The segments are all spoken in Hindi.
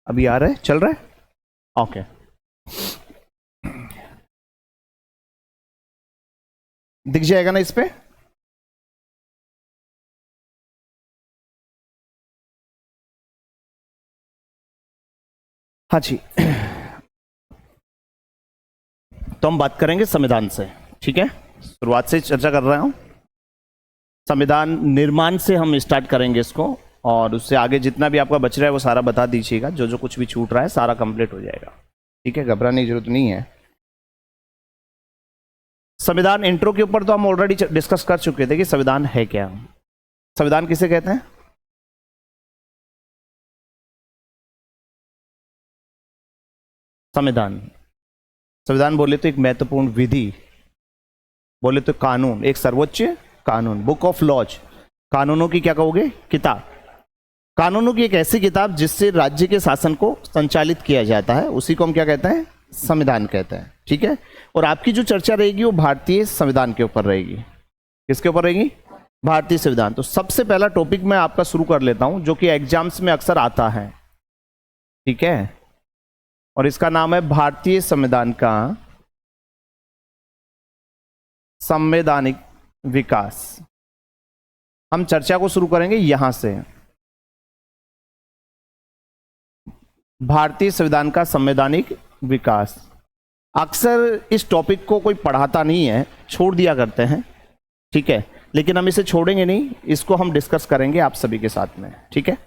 अभी आ रहा है, चल रहा है, ओके। दिख जाएगा ना इस पे? हाँ जी। तो हम बात करेंगे संविधान से, ठीक है। शुरुआत से चर्चा कर रहा हूं, संविधान निर्माण से हम स्टार्ट करेंगे इसको, और उससे आगे जितना भी आपका बच रहा है वो सारा बता दीजिएगा, जो जो कुछ भी छूट रहा है सारा कंप्लीट हो जाएगा, ठीक है, घबराने की जरूरत नहीं है। संविधान इंट्रो के ऊपर तो हम ऑलरेडी डिस्कस कर चुके थे कि संविधान है क्या। संविधान किसे कहते हैं? संविधान, संविधान बोले तो एक महत्वपूर्ण विधि, बोले तो कानून, एक सर्वोच्च कानून, बुक ऑफ लॉज, कानूनों की क्या कहोगे, किताब। कानूनों की एक ऐसी किताब जिससे राज्य के शासन को संचालित किया जाता है, उसी को हम क्या कहते हैं, संविधान कहते हैं, ठीक है। और आपकी जो चर्चा रहेगी वो भारतीय संविधान के ऊपर रहेगी। किसके ऊपर रहेगी? भारतीय संविधान। तो सबसे पहला टॉपिक मैं आपका शुरू कर लेता हूं, जो कि एग्जाम्स में अक्सर आता है, ठीक है, और इसका नाम है भारतीय संविधान का संवैधानिक विकास। हम चर्चा को शुरू करेंगे यहां से, भारतीय संविधान का संवैधानिक विकास। अक्सर इस टॉपिक को कोई पढ़ाता नहीं है, छोड़ दिया करते हैं, ठीक है, लेकिन हम इसे छोड़ेंगे नहीं, इसको हम डिस्कस करेंगे आप सभी के साथ में, ठीक है।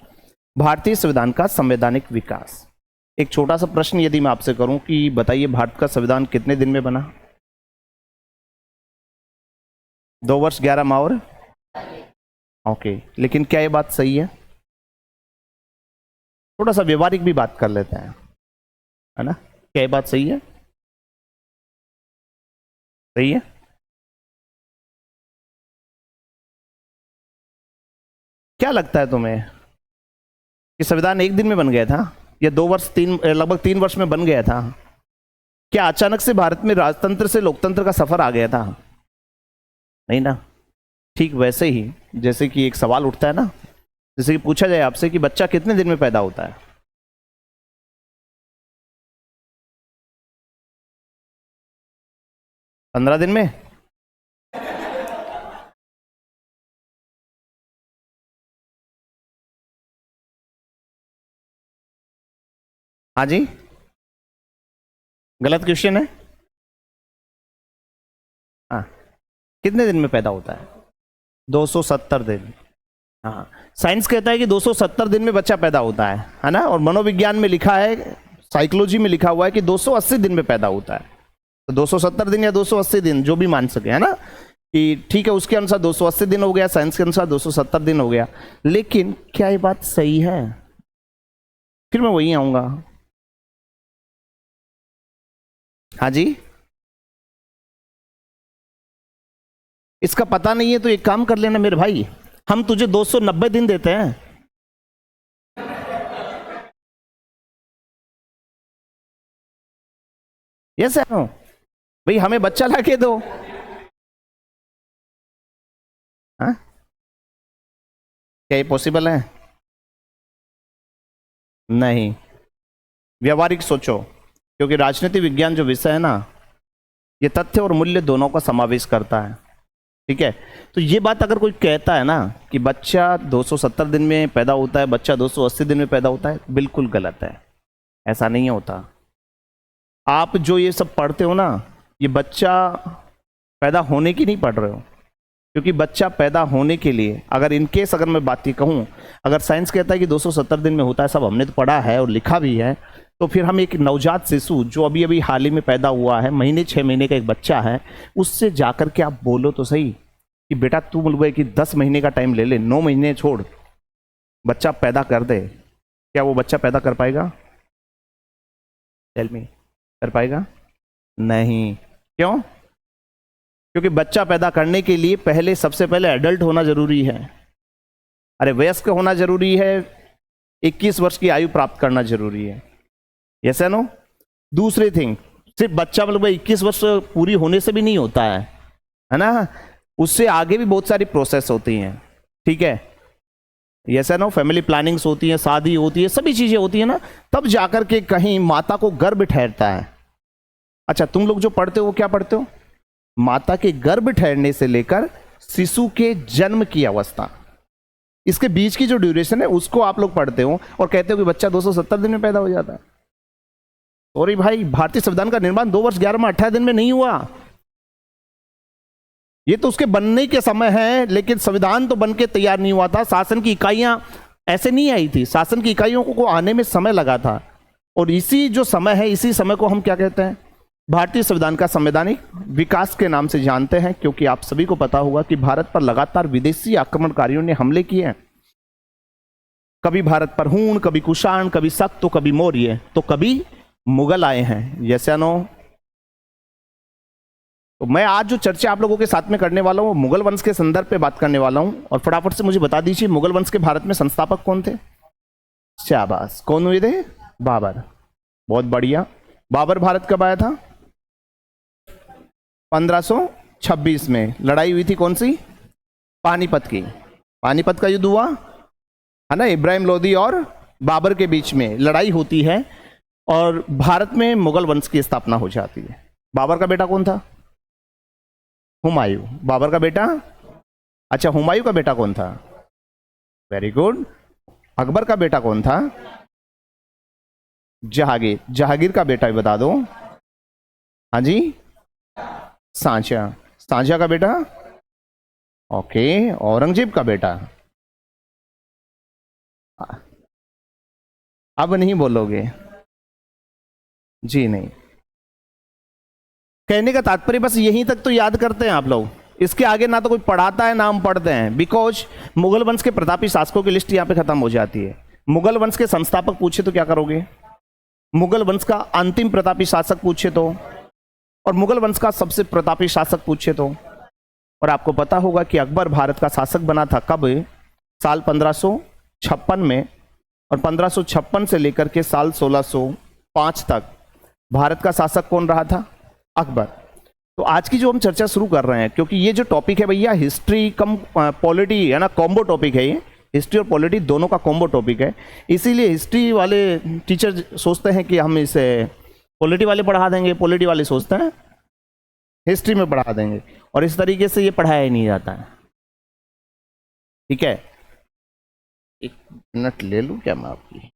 भारतीय संविधान का संवैधानिक विकास। एक छोटा सा प्रश्न यदि मैं आपसे करूं कि बताइए भारत का संविधान कितने दिन में बना? 2 वर्ष 11 माह और ओके, लेकिन क्या ये बात सही है? थोड़ा सा व्यवहारिक भी बात कर लेते हैं, है ना, क्या ये बात सही है? सही है? क्या लगता है तुम्हें कि संविधान एक दिन में बन गया था या 2 वर्ष लगभग 3 वर्ष में बन गया था? क्या अचानक से भारत में राजतंत्र से लोकतंत्र का सफर आ गया था? नहीं ना। ठीक वैसे ही जैसे कि एक सवाल उठता है ना, जैसे कि पूछा जाए आपसे कि बच्चा कितने दिन में पैदा होता है? 15 दिन में? हाँ जी, गलत क्वेश्चन है। हाँ, कितने दिन में पैदा होता है? 270 दिन। हाँ, साइंस कहता है कि 270 दिन में बच्चा पैदा होता है ना, और मनोविज्ञान में लिखा है, साइकोलॉजी में लिखा हुआ है कि 280 दिन में पैदा होता है। तो 270 दिन या 280 दिन जो भी मान सके, है ना, कि ठीक है, उसके अनुसार 280 दिन हो गया, साइंस के अनुसार 270 दिन हो गया। लेकिन क्या ये बात सही है? फिर मैं वही आऊंगा। हाँ जी, इसका पता नहीं है तो एक काम कर लेना मेरे भाई, हम तुझे 290 दिन देते हैं। यस है नो भाई, हमें बच्चा ला के दो। हाँ, क्या ये पॉसिबल है? नहीं, व्यवहारिक सोचो, क्योंकि राजनीति विज्ञान जो विषय है ना, ये तथ्य और मूल्य दोनों का समावेश करता है, ठीक है। तो ये बात अगर कोई कहता है ना कि बच्चा 270 दिन में पैदा होता है, बच्चा 280 दिन में पैदा होता है, बिल्कुल गलत है, ऐसा नहीं होता। आप जो ये सब पढ़ते हो ना, ये बच्चा पैदा होने की नहीं पढ़ रहे हो, क्योंकि बच्चा पैदा होने के लिए, अगर इनकेस अगर मैं बात ये कहूँ, अगर साइंस कहता है कि 270 दिन में होता है, सब हमने तो पढ़ा है और लिखा भी है, तो फिर हम एक नवजात शिशु जो अभी अभी हाल ही में पैदा हुआ है, महीने 6 महीने का एक बच्चा है, उससे जाकर के आप बोलो तो सही कि बेटा तू बोल गए कि 10 महीने का टाइम ले ले, 9 महीने छोड़, बच्चा पैदा कर दे, क्या वो बच्चा पैदा कर पाएगा? टेल मी, कर पाएगा? नहीं। क्यों? क्योंकि बच्चा पैदा करने के लिए पहले, सबसे पहले एडल्ट होना जरूरी है, अरे वयस्क होना जरूरी है, 21 वर्ष की आयु प्राप्त करना जरूरी है, यस है नो। दूसरी थिंग, सिर्फ बच्चा मतलब 21 वर्ष पूरी होने से भी नहीं होता है ना, उससे आगे भी बहुत सारी प्रोसेस होती हैं, ठीक है। ऐसा ना, फैमिली प्लानिंग्स होती है, शादी होती है, सभी चीजें होती है ना, तब जाकर के कहीं माता को गर्भ ठहरता है। अच्छा, तुम लोग जो पढ़ते हो वो क्या पढ़ते हो? माता के गर्भ ठहरने से लेकर शिशु के जन्म की अवस्था, इसके बीच की जो ड्यूरेशन है उसको आप लोग पढ़ते हो और कहते हो कि बच्चा 270 दिन में पैदा हो जाता है। सॉरी भाई, भारतीय संविधान का निर्माण 2 वर्ष 11 माह 18 दिन में नहीं हुआ। ये तो उसके बनने के समय है, लेकिन संविधान तो बन के तैयार नहीं हुआ था। शासन की इकाइयां ऐसे नहीं आई थी, शासन की इकाइयों को आने में समय लगा था। और इसी जो समय है, इसी समय को हम क्या कहते हैं? भारतीय संविधान का संवैधानिक विकास के नाम से जानते हैं, क्योंकि आप सभी को पता होगा कि भारत पर लगातार विदेशी आक्रमणकारियों ने हमले किए हैं। कभी भारत पर हूण, कभी कुषाण, कभी शक, तो कभी मौर्य, तो कभी मुगल आए हैं। जैसे नो, तो मैं आज जो चर्चा आप लोगों के साथ में करने वाला हूं वो मुगल वंश के संदर्भ पे बात करने वाला हूं। और फटाफट से मुझे बता दीजिए, मुगल वंश के भारत में संस्थापक कौन थे? शाबाश, कौन हुए थे? बाबर। बहुत बढ़िया। बाबर भारत कब आया था? 1526 में। लड़ाई हुई थी कौन सी? पानीपत की। पानीपत का युद्ध हुआ है ना, इब्राहिम लोदी और बाबर के बीच में लड़ाई होती है और भारत में मुगल वंश की स्थापना हो जाती है। बाबर का बेटा कौन था? हुमायूं। बाबर का बेटा? अच्छा, हुमायूं का बेटा कौन था? Very good. अकबर का बेटा कौन था? जहांगीर। जहांगीर का बेटा भी बता दो। हाँ जी, शाहजहां। शाहजहां का बेटा? ओके, औरंगजेब का बेटा? अब नहीं बोलोगे? जी नहीं। कहने का तात्पर्य बस यहीं तक तो याद करते हैं आप लोग, इसके आगे ना तो कोई पढ़ाता है ना हम पढ़ते हैं। बिकॉज मुगल वंश के प्रतापी शासकों की लिस्ट यहां पे खत्म हो जाती है। मुगल वंश के संस्थापक पूछे तो क्या करोगे? मुगल वंश का अंतिम प्रतापी शासक पूछे तो, और मुगल वंश का सबसे प्रतापी शासक पूछे तो। और आपको पता होगा कि अकबर भारत का शासक बना था कब? साल 1556 में। और 1556 से लेकर के साल 1605 तक भारत का शासक कौन रहा था? अकबर। तो आज की जो हम चर्चा शुरू कर रहे हैं, क्योंकि ये जो टॉपिक है भैया हिस्ट्री कम पॉलिटी है ना, कॉम्बो टॉपिक है ये। हिस्ट्री और पॉलिटी दोनों का कॉम्बो टॉपिक है, इसीलिए हिस्ट्री वाले टीचर सोचते हैं कि हम इसे पॉलिटी वाले पढ़ा देंगे, पॉलिटी वाले सोचते हैं हिस्ट्री में पढ़ा देंगे, और इस तरीके से ये पढ़ाया ही नहीं जाता है। ठीक है, एक मिनट ले लूं क्या मैं आपकी?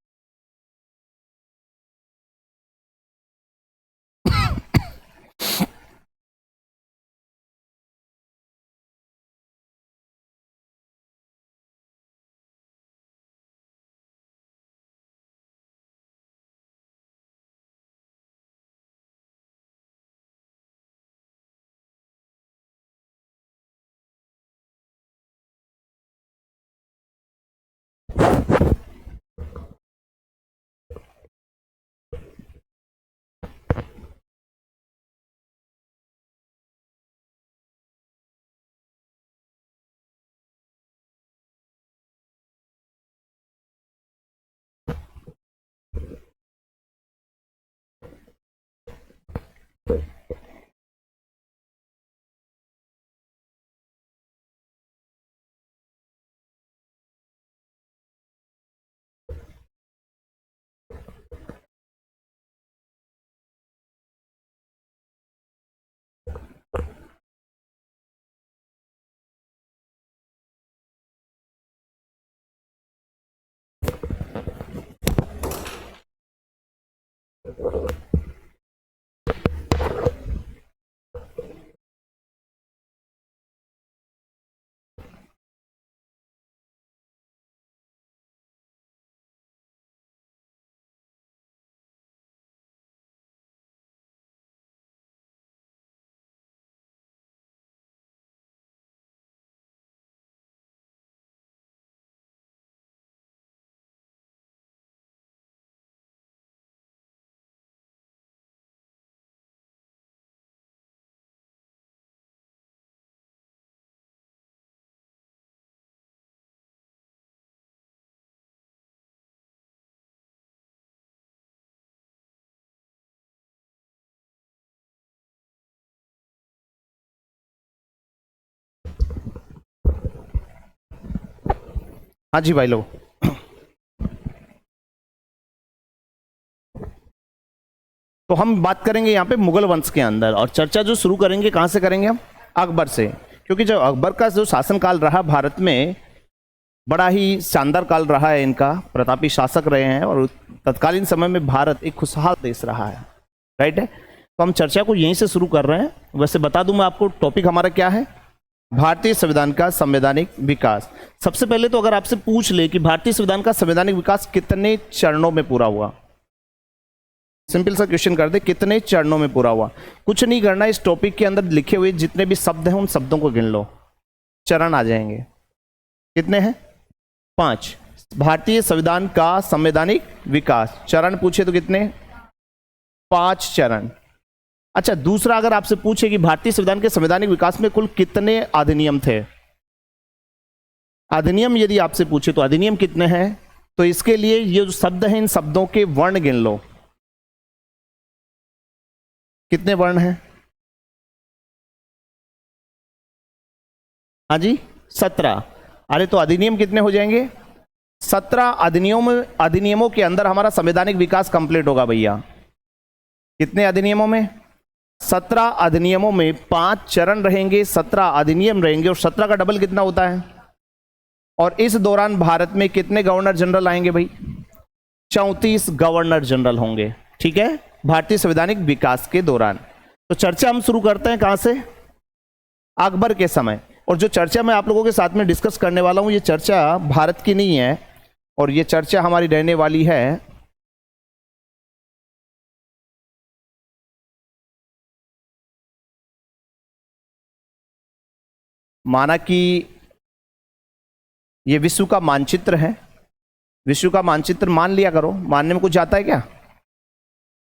हाँ जी भाई लोग, तो हम बात करेंगे यहाँ पे मुगल वंश के अंदर, और चर्चा जो शुरू करेंगे कहाँ से करेंगे हम? अकबर से, क्योंकि जब अकबर का जो शासनकाल रहा भारत में, बड़ा ही शानदार काल रहा है इनका, प्रतापी शासक रहे हैं और तत्कालीन समय में भारत एक खुशहाल देश रहा है, राइट है। तो हम चर्चा को यहीं से शुरू कर रहे हैं। वैसे बता दूं मैं आपको, टॉपिक हमारा क्या है? भारतीय संविधान का संवैधानिक विकास। सबसे पहले तो अगर आपसे पूछ ले कि भारतीय संविधान का संवैधानिक विकास कितने चरणों में पूरा हुआ, सिंपल सा क्वेश्चन कर दे, कितने चरणों में पूरा हुआ? कुछ नहीं करना, इस टॉपिक के अंदर लिखे हुए जितने भी शब्द हैं उन शब्दों को गिन लो, चरण आ जाएंगे। कितने हैं? 5। भारतीय संविधान का संवैधानिक विकास, चरण पूछे तो कितने? 5 चरण। अच्छा, दूसरा अगर आपसे पूछे कि भारतीय संविधान के संवैधानिक विकास में कुल कितने अधिनियम थे, अधिनियम यदि आपसे पूछे तो अधिनियम कितने हैं, तो इसके लिए ये जो शब्द हैं इन शब्दों के वर्ण गिन लो, कितने वर्ण हैं? हाँ जी, 17। अरे तो अधिनियम कितने हो जाएंगे? 17 अधिनियमों के अंदर हमारा संवैधानिक विकास कंप्लीट होगा भैया। कितने अधिनियमों में? 17 अधिनियमों में 5 चरण रहेंगे, 17 अधिनियम रहेंगे, और 17 का डबल कितना होता है? और इस दौरान भारत में कितने गवर्नर जनरल आएंगे भाई? 34 गवर्नर जनरल होंगे, ठीक है, भारतीय संवैधानिक विकास के दौरान। तो चर्चा हम शुरू करते हैं कहां से? अकबर के समय। और जो चर्चा मैं आप लोगों के साथ में डिस्कस करने वाला हूं, ये चर्चा भारत की नहीं है, और ये चर्चा हमारी रहने वाली है माना कि ये विश्व का मानचित्र है, विश्व का मानचित्र मान लिया करो। मानने में कुछ जाता है क्या?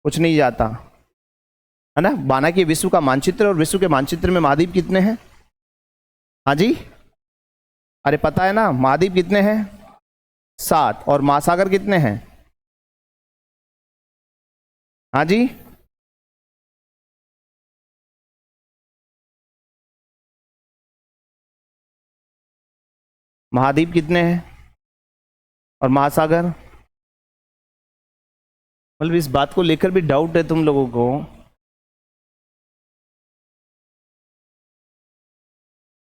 कुछ नहीं जाता है ना। माना कि विश्व का मानचित्र, और विश्व के मानचित्र में महाद्वीप कितने हैं? हाँ जी, अरे पता है ना, महाद्वीप कितने हैं? 7। और महासागर कितने हैं? हाँ जी, महाद्वीप कितने हैं और महासागर? मतलब इस बात को लेकर भी डाउट है तुम लोगों को?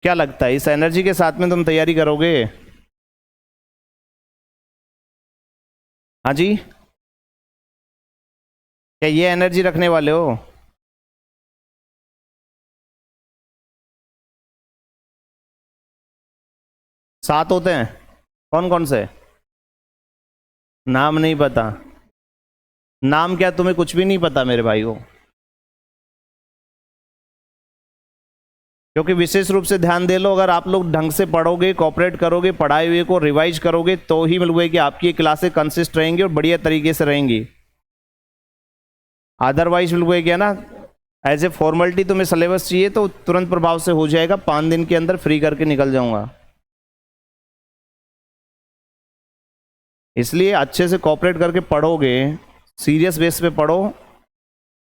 क्या लगता है इस एनर्जी के साथ में तुम तैयारी करोगे? हाँ जी, क्या ये एनर्जी रखने वाले हो? सात होते हैं, कौन कौन से? नाम नहीं पता? नाम क्या तुम्हें कुछ भी नहीं पता मेरे भाई को? क्योंकि विशेष रूप से ध्यान दे लो, अगर आप लोग ढंग से पढ़ोगे, कोऑपरेट करोगे, पढ़ाए हुए को रिवाइज करोगे, तो ही मिलूंगे कि आपकी ये क्लासें कंसिस्ट रहेंगी और बढ़िया तरीके से रहेंगी। अदरवाइज मिलूंगे क्या ना, एज ए फॉर्मेलिटी तुम्हें सिलेबस चाहिए तो तुरंत प्रभाव से हो जाएगा, 5 दिन के अंदर फ्री करके निकल जाऊंगा। इसलिए अच्छे से कोऑपरेट करके पढ़ोगे, सीरियस बेस पे पढ़ो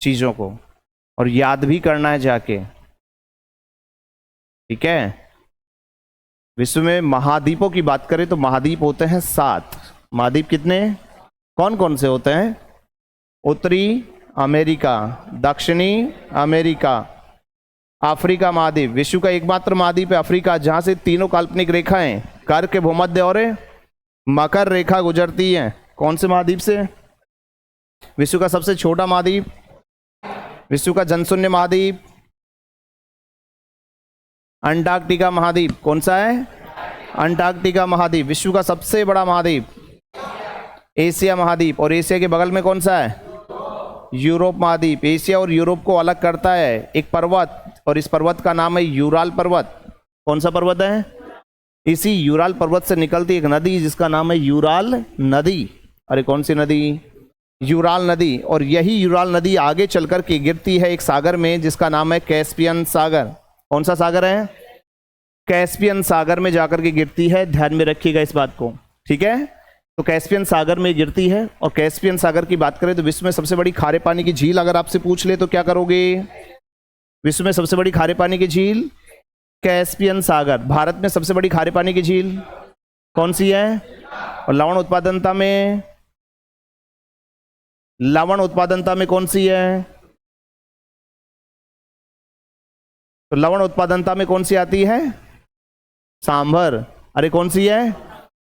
चीज़ों को, और याद भी करना है जाके, ठीक है। विश्व में महाद्वीपों की बात करें तो महाद्वीप होते हैं 7। महाद्वीप कितने? कौन कौन से होते हैं? उत्तरी अमेरिका, दक्षिणी अमेरिका, अफ्रीका महाद्वीप। विश्व का एकमात्र महाद्वीप है अफ्रीका, जहां से तीनों काल्पनिक रेखाएं कर्क, भूमध्य और मकर रेखा गुजरती हैं। कौन से महाद्वीप से? विश्व का सबसे छोटा महाद्वीप, विश्व का जनशून्य महाद्वीप, अंटार्कटिका महाद्वीप। कौन सा है? अंटार्कटिका महाद्वीप। विश्व का सबसे बड़ा महाद्वीप एशिया महाद्वीप, और एशिया के बगल में कौन सा है? यूरोप महाद्वीप। एशिया और यूरोप को अलग करता है एक पर्वत, और इस पर्वत का नाम है यूराल पर्वत। कौन सा पर्वत है? इसी यूराल पर्वत से निकलती एक नदी जिसका नाम है यूराल नदी। अरे कौन सी नदी? यूराल नदी। और यही यूराल नदी आगे चलकर के गिरती है एक सागर में जिसका नाम है कैस्पियन सागर। कौन सा सागर है? कैस्पियन सागर में जाकर के गिरती है, ध्यान में रखिएगा इस बात को, ठीक है। तो कैस्पियन सागर में गिरती है, और कैस्पियन सागर की बात करें तो विश्व में सबसे बड़ी खारे पानी की झील अगर आपसे पूछ ले तो क्या करोगे? विश्व में सबसे बड़ी खारे पानी की झील कैस्पियन सागर। भारत में सबसे बड़ी खारे पानी की झील कौन सी है? और लवण उत्पादनता में, लवण उत्पादनता में कौन सी है? तो लवण उत्पादनता में कौन सी आती है? सांभर। अरे कौन सी है?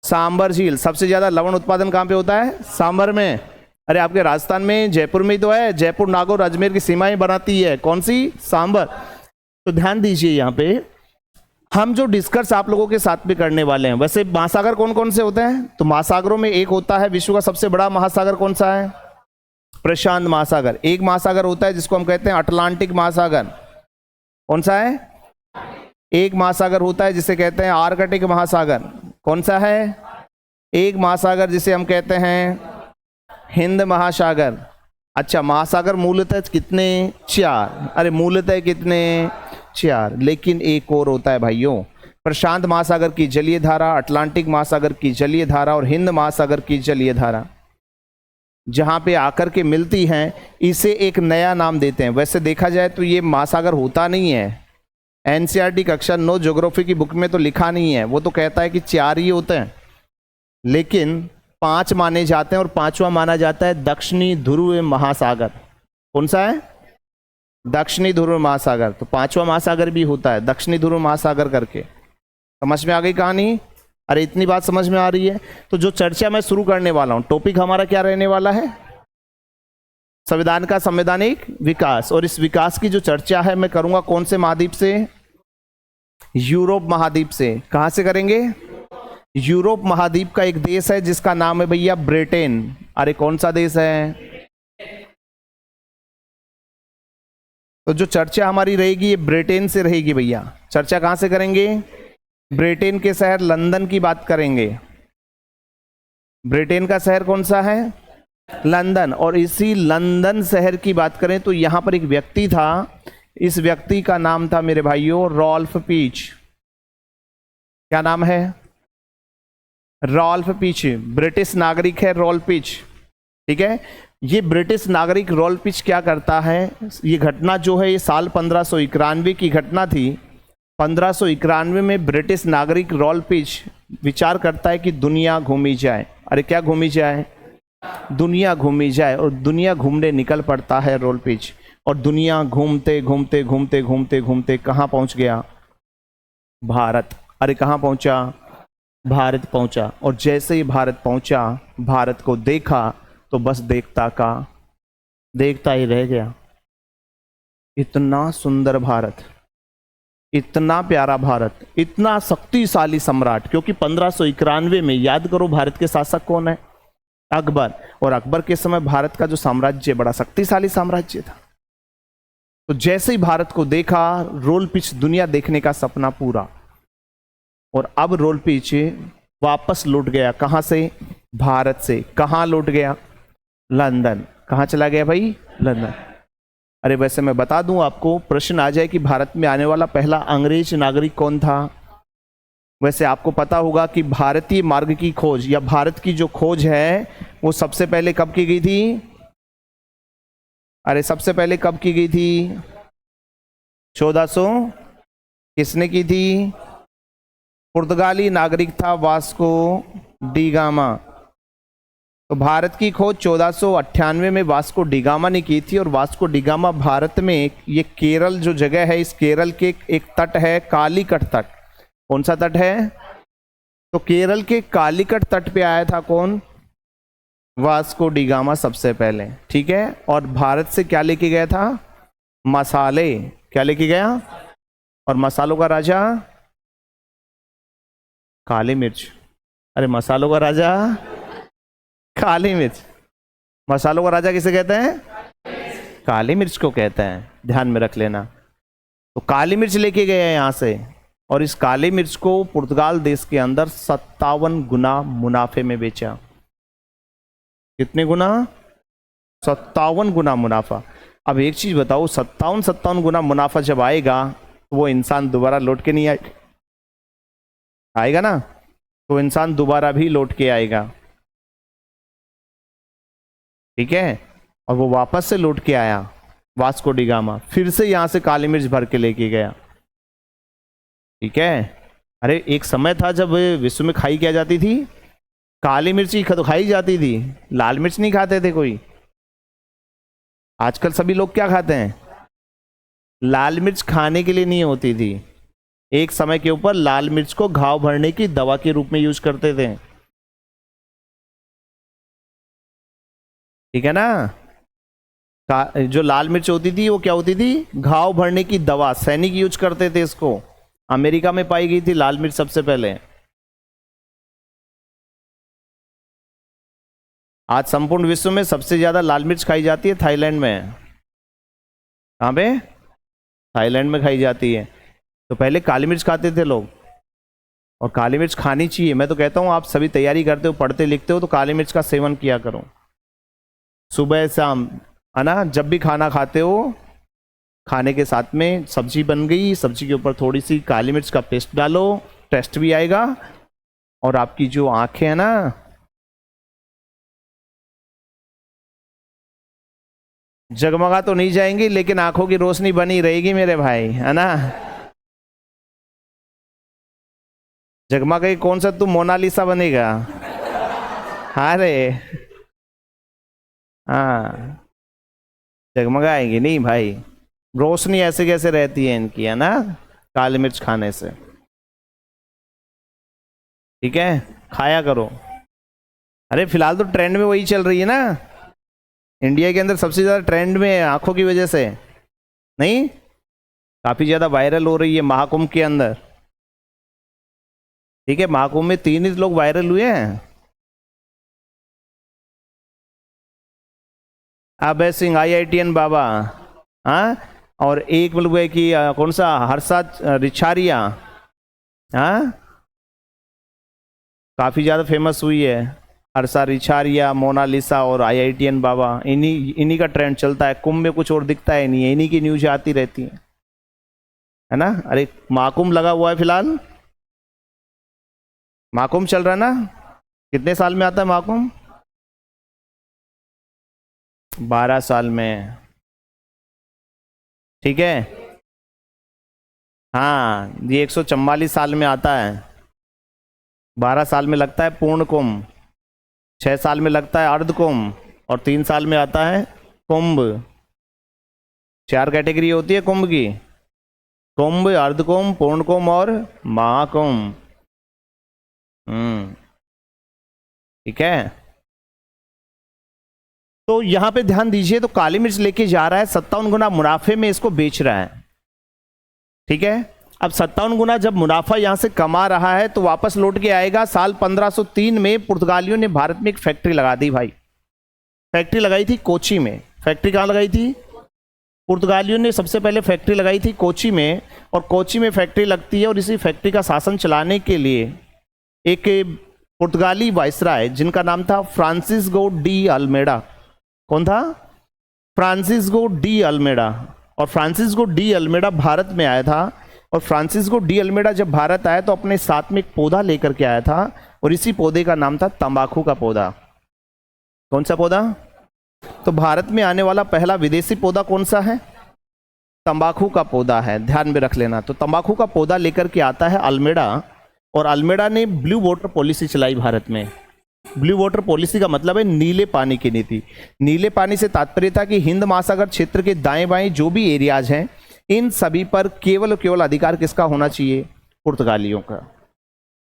सांभर झील। सबसे ज्यादा लवण उत्पादन कहां पे होता है? सांभर में। अरे आपके राजस्थान में, जयपुर में ही तो है, जयपुर नागौर अजमेर की सीमाएं बनाती है कौन सी? सांभर। तो ध्यान दीजिए यहां पे हम जो डिस्कस आप लोगों के साथ में करने वाले हैं, वैसे महासागर कौन कौन से होते हैं? तो महासागरों में एक होता है विश्व का सबसे बड़ा महासागर, कौन सा है? प्रशांत महासागर। एक महासागर होता है जिसको हम कहते हैं अटलांटिक महासागर, कौन सा है? एक महासागर होता है जिसे कहते हैं आर्कटिक महासागर, कौन सा है? एक महासागर जिसे हम कहते हैं हिंद महासागर। अच्छा, महासागर मूलतः कितने? 4। अरे मूलतः कितने? 4। लेकिन एक और होता है भाइयों, प्रशांत महासागर की जलीय धारा, अटलांटिक महासागर की जलीय धारा और हिंद महासागर की जलीय धारा जहां पे आकर के मिलती हैं, इसे एक नया नाम देते हैं। वैसे देखा जाए तो ये महासागर होता नहीं है, एनसीईआरटी कक्षा 9 ज्योग्राफी की बुक में तो लिखा नहीं है, वो तो कहता है कि 4 ही होते हैं, लेकिन 5 माने जाते हैं और 5वां माना जाता है दक्षिणी ध्रुव महासागर। कौन सा है? दक्षिणी ध्रुव महासागर। तो 5वां महासागर भी होता है दक्षिणी ध्रुव महासागर करके। समझ में आ गई कहानी? अरे इतनी बात समझ में आ रही है? तो जो चर्चा मैं शुरू करने वाला हूं, टॉपिक हमारा क्या रहने वाला है? संविधान का संवैधानिक विकास। और इस विकास की जो चर्चा है मैं करूंगा कौन से महाद्वीप से? यूरोप महाद्वीप से। कहां से करेंगे? यूरोप महाद्वीप का एक देश है जिसका नाम है भैया ब्रिटेन। अरे कौन सा देश है? तो जो चर्चा हमारी रहेगी ये ब्रिटेन से रहेगी भैया। चर्चा कहां से करेंगे? ब्रिटेन के शहर लंदन की बात करेंगे। ब्रिटेन का शहर कौन सा है? लंदन। और इसी लंदन शहर की बात करें तो यहां पर एक व्यक्ति था, इस व्यक्ति का नाम था मेरे भाइयों रॉल्फ पीच। क्या नाम है? Rolf peach. ब्रिटिश नागरिक है रॉल्फ पीच, ठीक है। ये ब्रिटिश नागरिक रॉल्फ पीच क्या करता है? ये घटना जो है ये साल 1591 की घटना थी। 1591 में ब्रिटिश नागरिक रॉल्फ पीच विचार करता है कि दुनिया घूमी जाए। अरे क्या घूमी जाए? दुनिया घूमी जाए। और दुनिया घूमने निकल पड़ता है रॉल्फ पीच। और दुनिया घूमते घूमते घूमते घूमते घूमते कहाँ पहुँच गया? भारत। अरे कहाँ पहुँचा? भारत पहुँचा। और जैसे ही भारत पहुँचा, भारत को देखा तो बस देखता ही रह गया। इतना सुंदर भारत, इतना प्यारा भारत, इतना शक्तिशाली सम्राट। क्योंकि 1591 में याद करो भारत के शासक कौन है? अकबर। और अकबर के समय भारत का जो साम्राज्य बड़ा शक्तिशाली साम्राज्य था। तो जैसे ही भारत को देखा, रॉल्फ पीच दुनिया देखने का सपना पूरा। और अब रॉल्फ पीच वापस लौट गया। कहां से? भारत से। कहां लौट गया? लंदन। कहां चला गया भाई? लंदन। अरे वैसे मैं बता दूं आपको, प्रश्न आ जाए कि भारत में आने वाला पहला अंग्रेज नागरिक कौन था? वैसे आपको पता होगा कि भारतीय मार्ग की खोज या भारत की जो खोज है वो सबसे पहले कब की गई थी? अरे सबसे पहले कब की गई थी? 1400। किसने की थी? पुर्तगाली नागरिक था वास्को डी गामा। तो भारत की खोज 1498 में वास्को डी गामा ने की थी। और वास्को डी गामा भारत में ये केरल जो जगह है, इस केरल के एक तट है कालीकट तट। कौन सा तट है? तो केरल के कालीकट तट पे आया था कौन? वास्को डी गामा सबसे पहले, ठीक है। और भारत से क्या लेके गया था? मसाले। क्या लेके गया? और मसालों का राजा? काली मिर्च। अरे मसालों का राजा काली मिर्च। मसालों का राजा किसे कहते हैं? काली मिर्च को कहते हैं, ध्यान में रख लेना। तो काली मिर्च लेके गए हैं यहां से। और इस काली मिर्च को पुर्तगाल देश के अंदर 57 गुना मुनाफे में बेचा। कितने गुना? 57 गुना मुनाफा। अब एक चीज बताओ, 57 गुना मुनाफा जब आएगा तो वो इंसान दोबारा लौट के नहीं आएगा ना? तो इंसान दोबारा भी लौट के आएगा, ठीक है। और वो वापस से लौट के आया वास्को डी गामा, फिर से यहां से काली मिर्च भर के लेके गया, ठीक है। अरे एक समय था जब विश्व में खाई क्या जाती थी, काली मिर्च ही तो खाई जाती थी, लाल मिर्च नहीं खाते थे कोई। आजकल सभी लोग क्या खाते हैं, लाल मिर्च खाने के लिए नहीं होती थी, एक समय के ऊपर लाल मिर्च को घाव भरने की दवा के रूप में यूज करते थे, ठीक है ना। जो लाल मिर्च होती थी वो क्या होती थी, घाव भरने की दवा, सैनिक यूज करते थे इसको। अमेरिका में पाई गई थी लाल मिर्च सबसे पहले। आज संपूर्ण विश्व में सबसे ज्यादा लाल मिर्च खाई जाती है थाईलैंड में। कहाँ पे, थाईलैंड में खाई जाती है। तो पहले काली मिर्च खाते थे लोग, और काली मिर्च खानी चाहिए। मैं तो कहता हूँ आप सभी तैयारी करते हो, पढ़ते लिखते हो, तो काली मिर्च का सेवन किया करो सुबह शाम, है ना। जब भी खाना खाते हो, खाने के साथ में सब्जी बन गई, सब्जी के ऊपर थोड़ी सी काली मिर्च का पेस्ट डालो, टेस्ट भी आएगा, और आपकी जो आंखें हैं ना, जगमगा तो नहीं जाएंगी लेकिन आंखों की रोशनी बनी रहेगी मेरे भाई, है ना। जगमगा कौन सा, तू मोनालिसा बनेगा। अरे हाँ, जगमगाएंगी नहीं भाई, रोशनी ऐसे कैसे रहती है इनकी, है ना, काली मिर्च खाने से। ठीक है, खाया करो। अरे फिलहाल तो ट्रेंड में वही चल रही है ना, इंडिया के अंदर सबसे ज्यादा ट्रेंड में है, आंखों की वजह से नहीं, काफी ज्यादा वायरल हो रही है महाकुंभ के अंदर। ठीक है, महाकुंभ में 3 ही लोग वायरल हुए हैं, अभय सिंह IITN बाबा, हाँ, और एक मतलब है कि कौन सा, हर्षद रिछारिया, हाँ, काफी ज्यादा फेमस हुई है, हर्षा रिछारिया, मोनालिसा और IITN बाबा। इन्हीं का ट्रेंड चलता है, कुंभ में कुछ और दिखता है नहीं है, इन्हीं की न्यूज आती रहती है ना। अरे महाकुंभ लगा हुआ है फिलहाल, महाकुंभ चल रहा है ना। कितने साल में आता है महाकुंभ, 12 साल में, ठीक है। हाँ, ये 144 साल में आता है, 12 साल में लगता है पूर्ण कुंभ, 6 साल में लगता है अर्ध कुंभ, और 3 साल में आता है कुंभ। 4 कैटेगरी होती है कुंभ की, कुंभ, अर्ध कुंभ, पूर्ण कुंभ और महाकुंभ। ठीक है। तो यहां पे ध्यान दीजिए, तो काली मिर्च लेके जा रहा है, 57 गुना मुनाफे में इसको बेच रहा है, ठीक है। अब 57 गुना जब मुनाफा यहां से कमा रहा है, तो वापस लौट के आएगा। साल 1503 में पुर्तगालियों ने भारत में एक फैक्ट्री लगा दी भाई, फैक्ट्री लगाई थी कोची में। फैक्ट्री कहां लगाई थी, पुर्तगालियों ने सबसे पहले फैक्ट्री लगाई थी कोची में, और कोची में फैक्ट्री लगती है, और इसी फैक्ट्री का शासन चलाने के लिए एक पुर्तगाली वायसराय जिनका नाम था फ्रांसिस्को डी अल्मेडा। कौन था, फ्रांसिस्को डी अल्मेडा। और फ्रांसिस्को डी अल्मेडा भारत में आया था, और फ्रांसिस्को डी अल्मेडा जब भारत आया तो अपने साथ में एक पौधा लेकर के आया था, और इसी पौधे का नाम था तंबाकू का पौधा। कौन सा पौधा, तो भारत में आने वाला पहला विदेशी पौधा कौन सा है, तंबाकू का पौधा है, ध्यान में रख लेना। तो तंबाकू का पौधा लेकर के आता है अल्मेडा, और अल्मेडा ने ब्लू वाटर पॉलिसी चलाई भारत में। ब्लू वाटर पॉलिसी का मतलब है नीले पानी की नीति। नीले पानी से तात्पर्य था कि हिंद महासागर क्षेत्र के दाएं बाएं जो भी एरियाज हैं, इन सभी पर केवल केवल अधिकार किसका होना चाहिए, पुर्तगालियों का।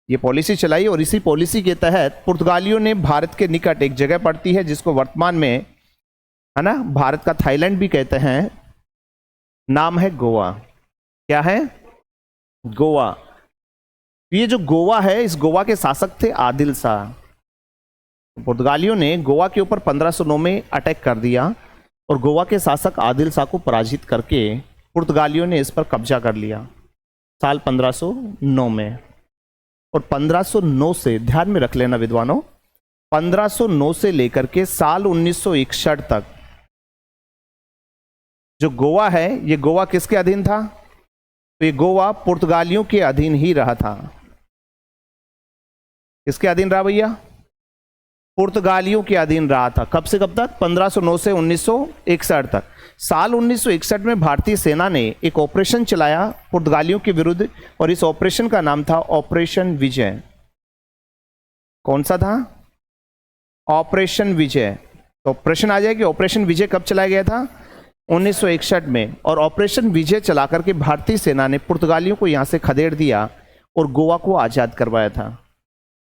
ये पॉलिसी चलाई, और इसी पॉलिसी के तहत पुर्तगालियों ने भारत के निकट एक जगह पड़ती है जिसको वर्तमान में, है ना, भारत का थाईलैंड भी कहते हैं, नाम है गोवा। क्या है, गोवा। ये जो गोवा है, इस गोवा के शासक थे आदिल शाह। पुर्तगालियों ने गोवा के ऊपर 1509 में अटैक कर दिया, और गोवा के शासक आदिल शाह को पराजित करके पुर्तगालियों ने इस पर कब्जा कर लिया साल 1509 में। और 1509 से, ध्यान में रख लेना विद्वानों, 1509 से लेकर के साल 1961 तक जो गोवा है, ये गोवा किसके अधीन था, तो ये गोवा पुर्तगालियों के अधीन ही रहा था। किसके अधीन रहा भैया, पुर्तगालियों के अधीन रहा था। कब से कब तक? 1509 से 1961 तक। साल 1961 में भारतीय सेना ने एक ऑपरेशन चलाया पुर्तगालियों के विरुद्ध, और इस ऑपरेशन का नाम था ऑपरेशन विजय। कौन सा था? ऑपरेशन विजय। तो प्रश्न आ जाए कि ऑपरेशन विजय कब चलाया गया था? 1961 में। और ऑपरेशन विजय चला करके भारतीय सेना ने पुर्तगालियों को यहां से खदेड़ दिया और गोवा को आजाद करवाया था।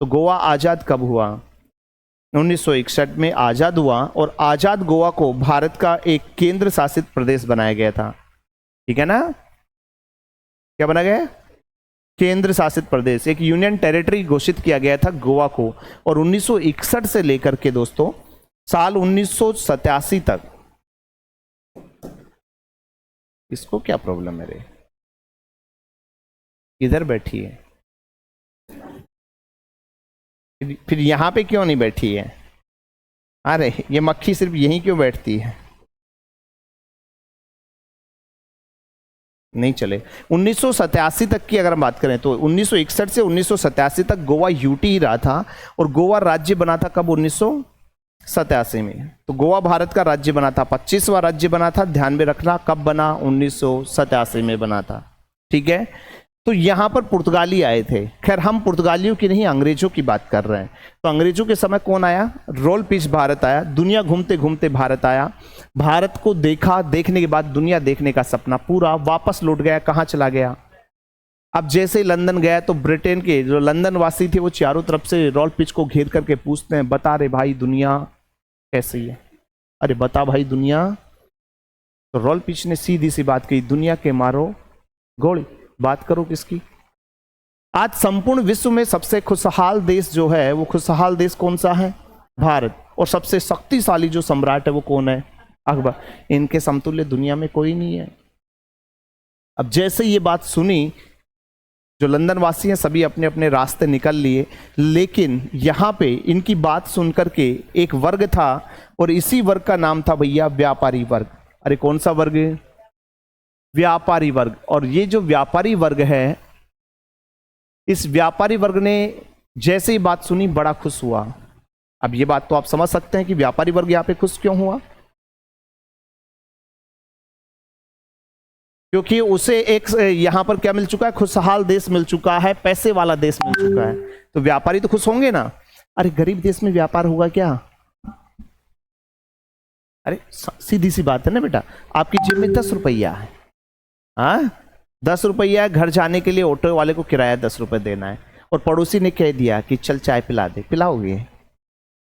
तो गोवा आजाद कब हुआ? 1961 में आजाद हुआ, और आजाद गोवा को भारत का एक केंद्र शासित प्रदेश बनाया गया था। ठीक है ना? क्या बना गया? केंद्र शासित प्रदेश, एक यूनियन टेरिटरी घोषित किया गया था गोवा को। और 1961 से लेकर के दोस्तों साल 1987 तक, इसको क्या प्रॉब्लम है रे? इधर बैठी है, फिर यहां पे क्यों नहीं बैठी है? अरे ये मक्खी सिर्फ यहीं क्यों बैठती है? नहीं चले। 1987 तक की अगर हम बात करें तो 1961 से 1987 तक गोवा यूटी ही रहा था, और गोवा राज्य बना था कब? 1987 में। तो गोवा भारत का राज्य बना था, 25वां राज्य बना था। ध्यान में रखना, कब बना? 1987 में बना था। ठीक है। तो यहां पर पुर्तगाली आए थे। खैर हम पुर्तगालियों की नहीं, अंग्रेजों की बात कर रहे हैं। तो अंग्रेजों के समय कौन आया? रोल पिच भारत आया। दुनिया घूमते घूमते भारत आया, भारत को देखा, देखने के बाद दुनिया देखने का सपना पूरा, वापस लौट गया। कहां चला गया? अब जैसे ही लंदन गया तो ब्रिटेन के जो लंदन वासी थे वो चारों तरफ से रोल पिच को घेर करके पूछते हैं, बता रे भाई दुनिया कैसी है? अरे बता भाई दुनिया। तो रोल पिच ने सीधी सी बात कही, दुनिया के मारो गोली। बात करो किसकी? आज संपूर्ण विश्व में सबसे खुशहाल देश जो है, वो खुशहाल देश कौन सा है? भारत। और सबसे शक्तिशाली जो सम्राट है वो कौन है? अकबर। इनके समतुल्य दुनिया में कोई नहीं है। अब जैसे ये बात सुनी, जो लंदन वासी हैं सभी अपने अपने रास्ते निकल लिए, लेकिन यहां पे इनकी बात सुनकर के एक वर्ग था, और इसी वर्ग का नाम था भैया व्यापारी वर्ग। अरे कौन सा वर्ग? व्यापारी वर्ग। और ये जो व्यापारी वर्ग है, इस व्यापारी वर्ग ने जैसे ही बात सुनी बड़ा खुश हुआ। अब ये बात तो आप समझ सकते हैं कि व्यापारी वर्ग यहां पे खुश क्यों हुआ? क्योंकि उसे एक यहां पर क्या मिल चुका है? खुशहाल देश मिल चुका है, पैसे वाला देश मिल चुका है। तो व्यापारी तो खुश होंगे ना। अरे गरीब देश में व्यापार होगा क्या? अरे सीधी सी बात है ना बेटा, आपकी जेब में 10 रुपया है, हाँ 10 रुपया है, घर जाने के लिए ऑटो वाले को किराया 10 रुपये देना है, और पड़ोसी ने कह दिया कि चल चाय पिला दे, पिलाओगे?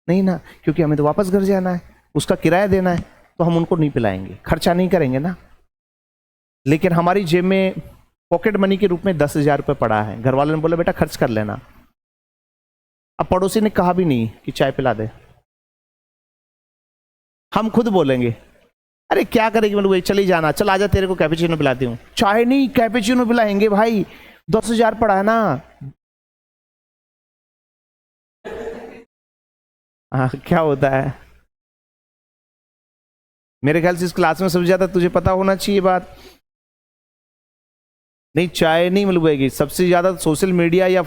नहीं ना, क्योंकि हमें तो वापस घर जाना है, उसका किराया देना है, तो हम उनको नहीं पिलाएंगे, खर्चा नहीं करेंगे ना। लेकिन हमारी जेब में पॉकेट मनी के रूप में 10,000 रुपये पड़ा है, घर वालों ने बोला बेटा खर्च कर लेना। अब पड़ोसी ने कहा भी नहीं कि चाय पिला दे, हम खुद बोलेंगे अरे क्या करेगी, मतलब भाई चली जाना, चल आजा तेरे को कैपेचिनो पिलाती हूँ। चाय नहीं कैपेचिनो पिलाएंगे भाई, 10,000 पड़ा है ना। हाँ क्या होता है? मेरे ख्याल से इस क्लास में सबसे ज्यादा तुझे पता होना चाहिए बात। नहीं चाय नहीं मिलवाएगी, सबसे ज्यादा सोशल मीडिया या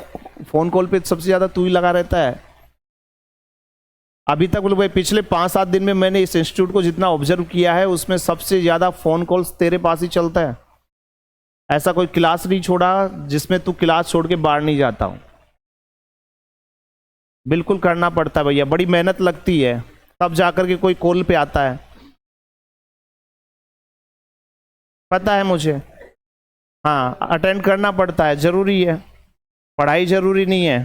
फोन कॉल पे सबसे ज्यादा तू ही लगा रहता है। अभी तक बोलो भाई पिछले 5-7 दिन में मैंने इस इंस्टीट्यूट को जितना ऑब्जर्व किया है, उसमें सबसे ज्यादा फोन कॉल्स तेरे पास ही चलता है। ऐसा कोई क्लास नहीं छोड़ा जिसमें तू क्लास छोड़ के बाहर नहीं जाता हूं। बिल्कुल करना पड़ता है भैया, बड़ी मेहनत लगती है, तब जाकर के कोई कॉल पे आता है, पता है मुझे। हाँ अटेंड करना पड़ता है, जरूरी है, पढ़ाई जरूरी नहीं है।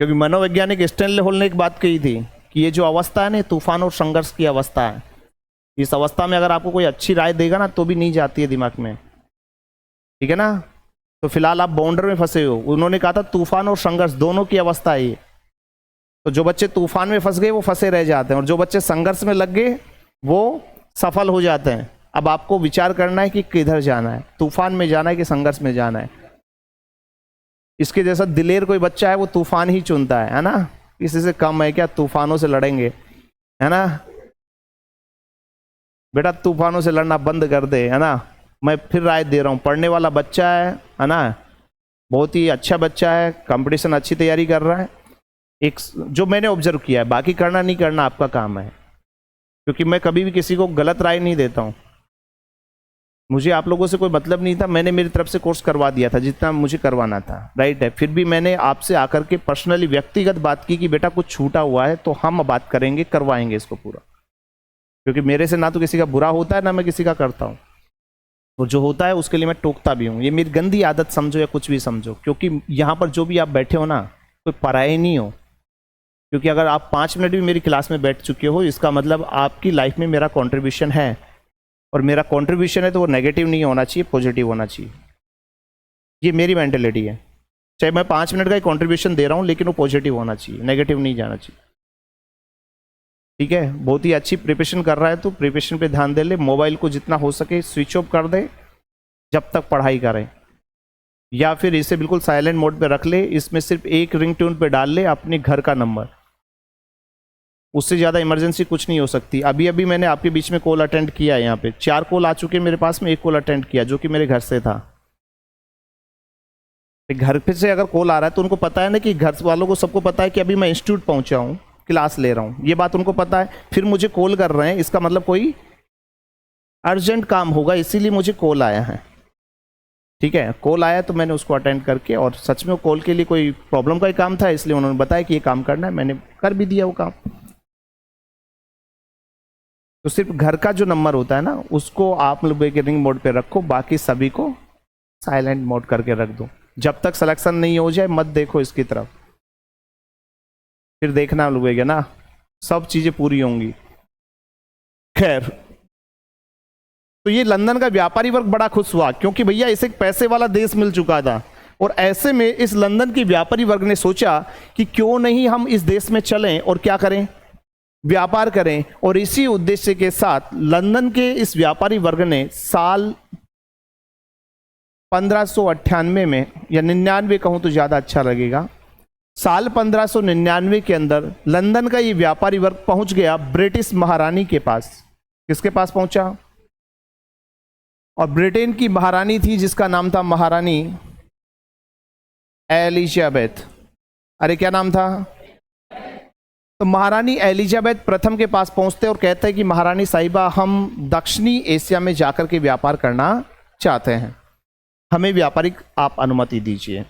क्योंकि मनोवैज्ञानिक स्टैनले हॉल ने एक बात कही थी कि ये जो अवस्था है ना, तूफान और संघर्ष की अवस्था है। इस अवस्था में अगर आपको कोई अच्छी राय देगा ना तो भी नहीं जाती है दिमाग में, ठीक है ना। तो फिलहाल आप बाउंडर में फंसे हो, उन्होंने कहा था तूफान और संघर्ष दोनों की अवस्था है ये। तो जो बच्चे तूफान में फंस गए वो फंसे रह जाते हैं, और जो बच्चे संघर्ष में लग गए वो सफल हो जाते हैं। अब आपको विचार करना है कि किधर जाना है, तूफान में जाना है कि संघर्ष में जाना है। इसके जैसा दिलेर कोई बच्चा है वो तूफान ही चुनता है ना, किसी से कम है क्या? तूफानों से लड़ेंगे, है ना बेटा, तूफानों से लड़ना बंद कर दे, है ना। मैं फिर राय दे रहा हूँ, पढ़ने वाला बच्चा है ना, बहुत ही अच्छा बच्चा है, कंपटीशन अच्छी तैयारी कर रहा है, एक जो मैंने ऑब्जर्व किया है, बाकी करना नहीं करना आपका काम है, क्योंकि मैं कभी भी किसी को गलत राय नहीं देता हूँ। मुझे आप लोगों से कोई मतलब नहीं था, मैंने मेरी तरफ से कोर्स करवा दिया था जितना मुझे करवाना था, राइट है। फिर भी मैंने आपसे आकर के पर्सनली व्यक्तिगत बात की कि बेटा कुछ छूटा हुआ है तो हम बात करेंगे, करवाएंगे इसको पूरा, क्योंकि मेरे से ना तो किसी का बुरा होता है ना मैं किसी का करता हूँ, और जो होता है उसके लिए मैं टोकता भी हूँ। ये मेरी गंदी आदत समझो या कुछ भी समझो, क्योंकि यहाँ पर जो भी आप बैठे हो ना कोई पराये नहीं हो, क्योंकि अगर आप 5 मिनट भी मेरी क्लास में बैठ चुके हो इसका मतलब आपकी लाइफ में मेरा कंट्रीब्यूशन है, और मेरा कंट्रीब्यूशन है तो वो नेगेटिव नहीं होना चाहिए, पॉजिटिव होना चाहिए। ये मेरी मेंटेलिटी है, चाहे मैं 5 मिनट का ही कंट्रीब्यूशन दे रहा हूँ लेकिन वो पॉजिटिव होना चाहिए, नेगेटिव नहीं जाना चाहिए, ठीक है। बहुत ही अच्छी प्रिपरेशन कर रहा है तो प्रिपरेशन पे ध्यान दे ले, मोबाइल को जितना हो सके स्विच ऑफ कर दे जब तक पढ़ाई करें, या फिर इसे बिल्कुल साइलेंट मोड पे रख ले, इसमें सिर्फ एक रिंगटोन पे डाल ले अपने घर का नंबर, उससे ज़्यादा इमरजेंसी कुछ नहीं हो सकती। अभी अभी मैंने आपके बीच में कॉल अटेंड किया है, यहाँ पे 4 कॉल आ चुके हैं मेरे पास में, 1 कॉल अटेंड किया जो कि मेरे घर से था। घर पे से अगर कॉल आ रहा है तो उनको पता है ना कि घर वालों को सबको पता है कि अभी मैं इंस्टीट्यूट पहुंचा हूँ, क्लास ले रहा हूँ, ये बात उनको पता है। फिर मुझे कॉल कर रहे हैं, इसका मतलब कोई अर्जेंट काम होगा, इसीलिए मुझे कॉल आया है, ठीक है। कॉल आया तो मैंने उसको अटेंड करके, और सच में वो कॉल के लिए कोई प्रॉब्लम का ही काम था, इसलिए उन्होंने बताया कि ये काम करना है, मैंने कर भी दिया वो काम। तो सिर्फ घर का जो नंबर होता है ना उसको आप लोग रिंग मोड पे रखो, बाकी सभी को साइलेंट मोड करके रख दो। जब तक सिलेक्शन नहीं हो जाए मत देखो इसकी तरफ, फिर देखना लगेगा ना, सब चीजें पूरी होंगी। खैर, तो ये लंदन का व्यापारी वर्ग बड़ा खुश हुआ, क्योंकि भैया इसे एक पैसे वाला देश मिल चुका था, और ऐसे में इस लंदन के व्यापारी वर्ग ने सोचा कि क्यों नहीं हम इस देश में चलें और क्या करें, व्यापार करें। और इसी उद्देश्य के साथ लंदन के इस व्यापारी वर्ग ने साल 1598 में, या 99 कहूं तो ज्यादा अच्छा लगेगा, साल 1599 के अंदर लंदन का ये व्यापारी वर्ग पहुंच गया ब्रिटिश महारानी के पास। किसके पास पहुंचा? और ब्रिटेन की महारानी थी जिसका नाम था महारानी एलिजाबेथ। अरे क्या नाम था? तो महारानी एलिजाबेथ प्रथम के पास पहुंचते और कहते हैं कि महारानी साहिबा, हम दक्षिणी एशिया में जाकर के व्यापार करना चाहते हैं, हमें व्यापारिक आप अनुमति दीजिए।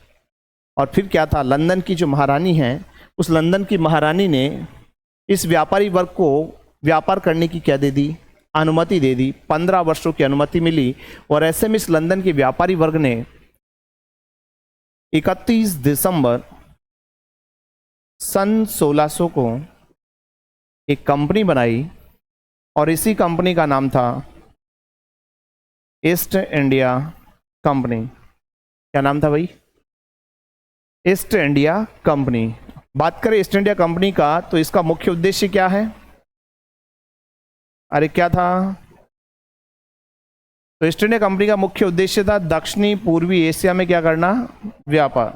और फिर क्या था, लंदन की जो महारानी है, उस लंदन की महारानी ने इस व्यापारी वर्ग को व्यापार करने की क्या दे दी? अनुमति दे दी। 15 वर्षों की अनुमति मिली। और ऐसे में इस लंदन के व्यापारी वर्ग ने 31 दिसंबर सन 1600 को एक कंपनी बनाई, और इसी कंपनी का नाम था ईस्ट इंडिया कंपनी। क्या नाम था भाई? East India company. बात करें ईस्ट इंडिया कंपनी का, तो इसका मुख्य उद्देश्य क्या है? अरे क्या था? तो ईस्ट इंडिया कंपनी का मुख्य उद्देश्य था दक्षिणी पूर्वी एशिया में क्या करना? व्यापार।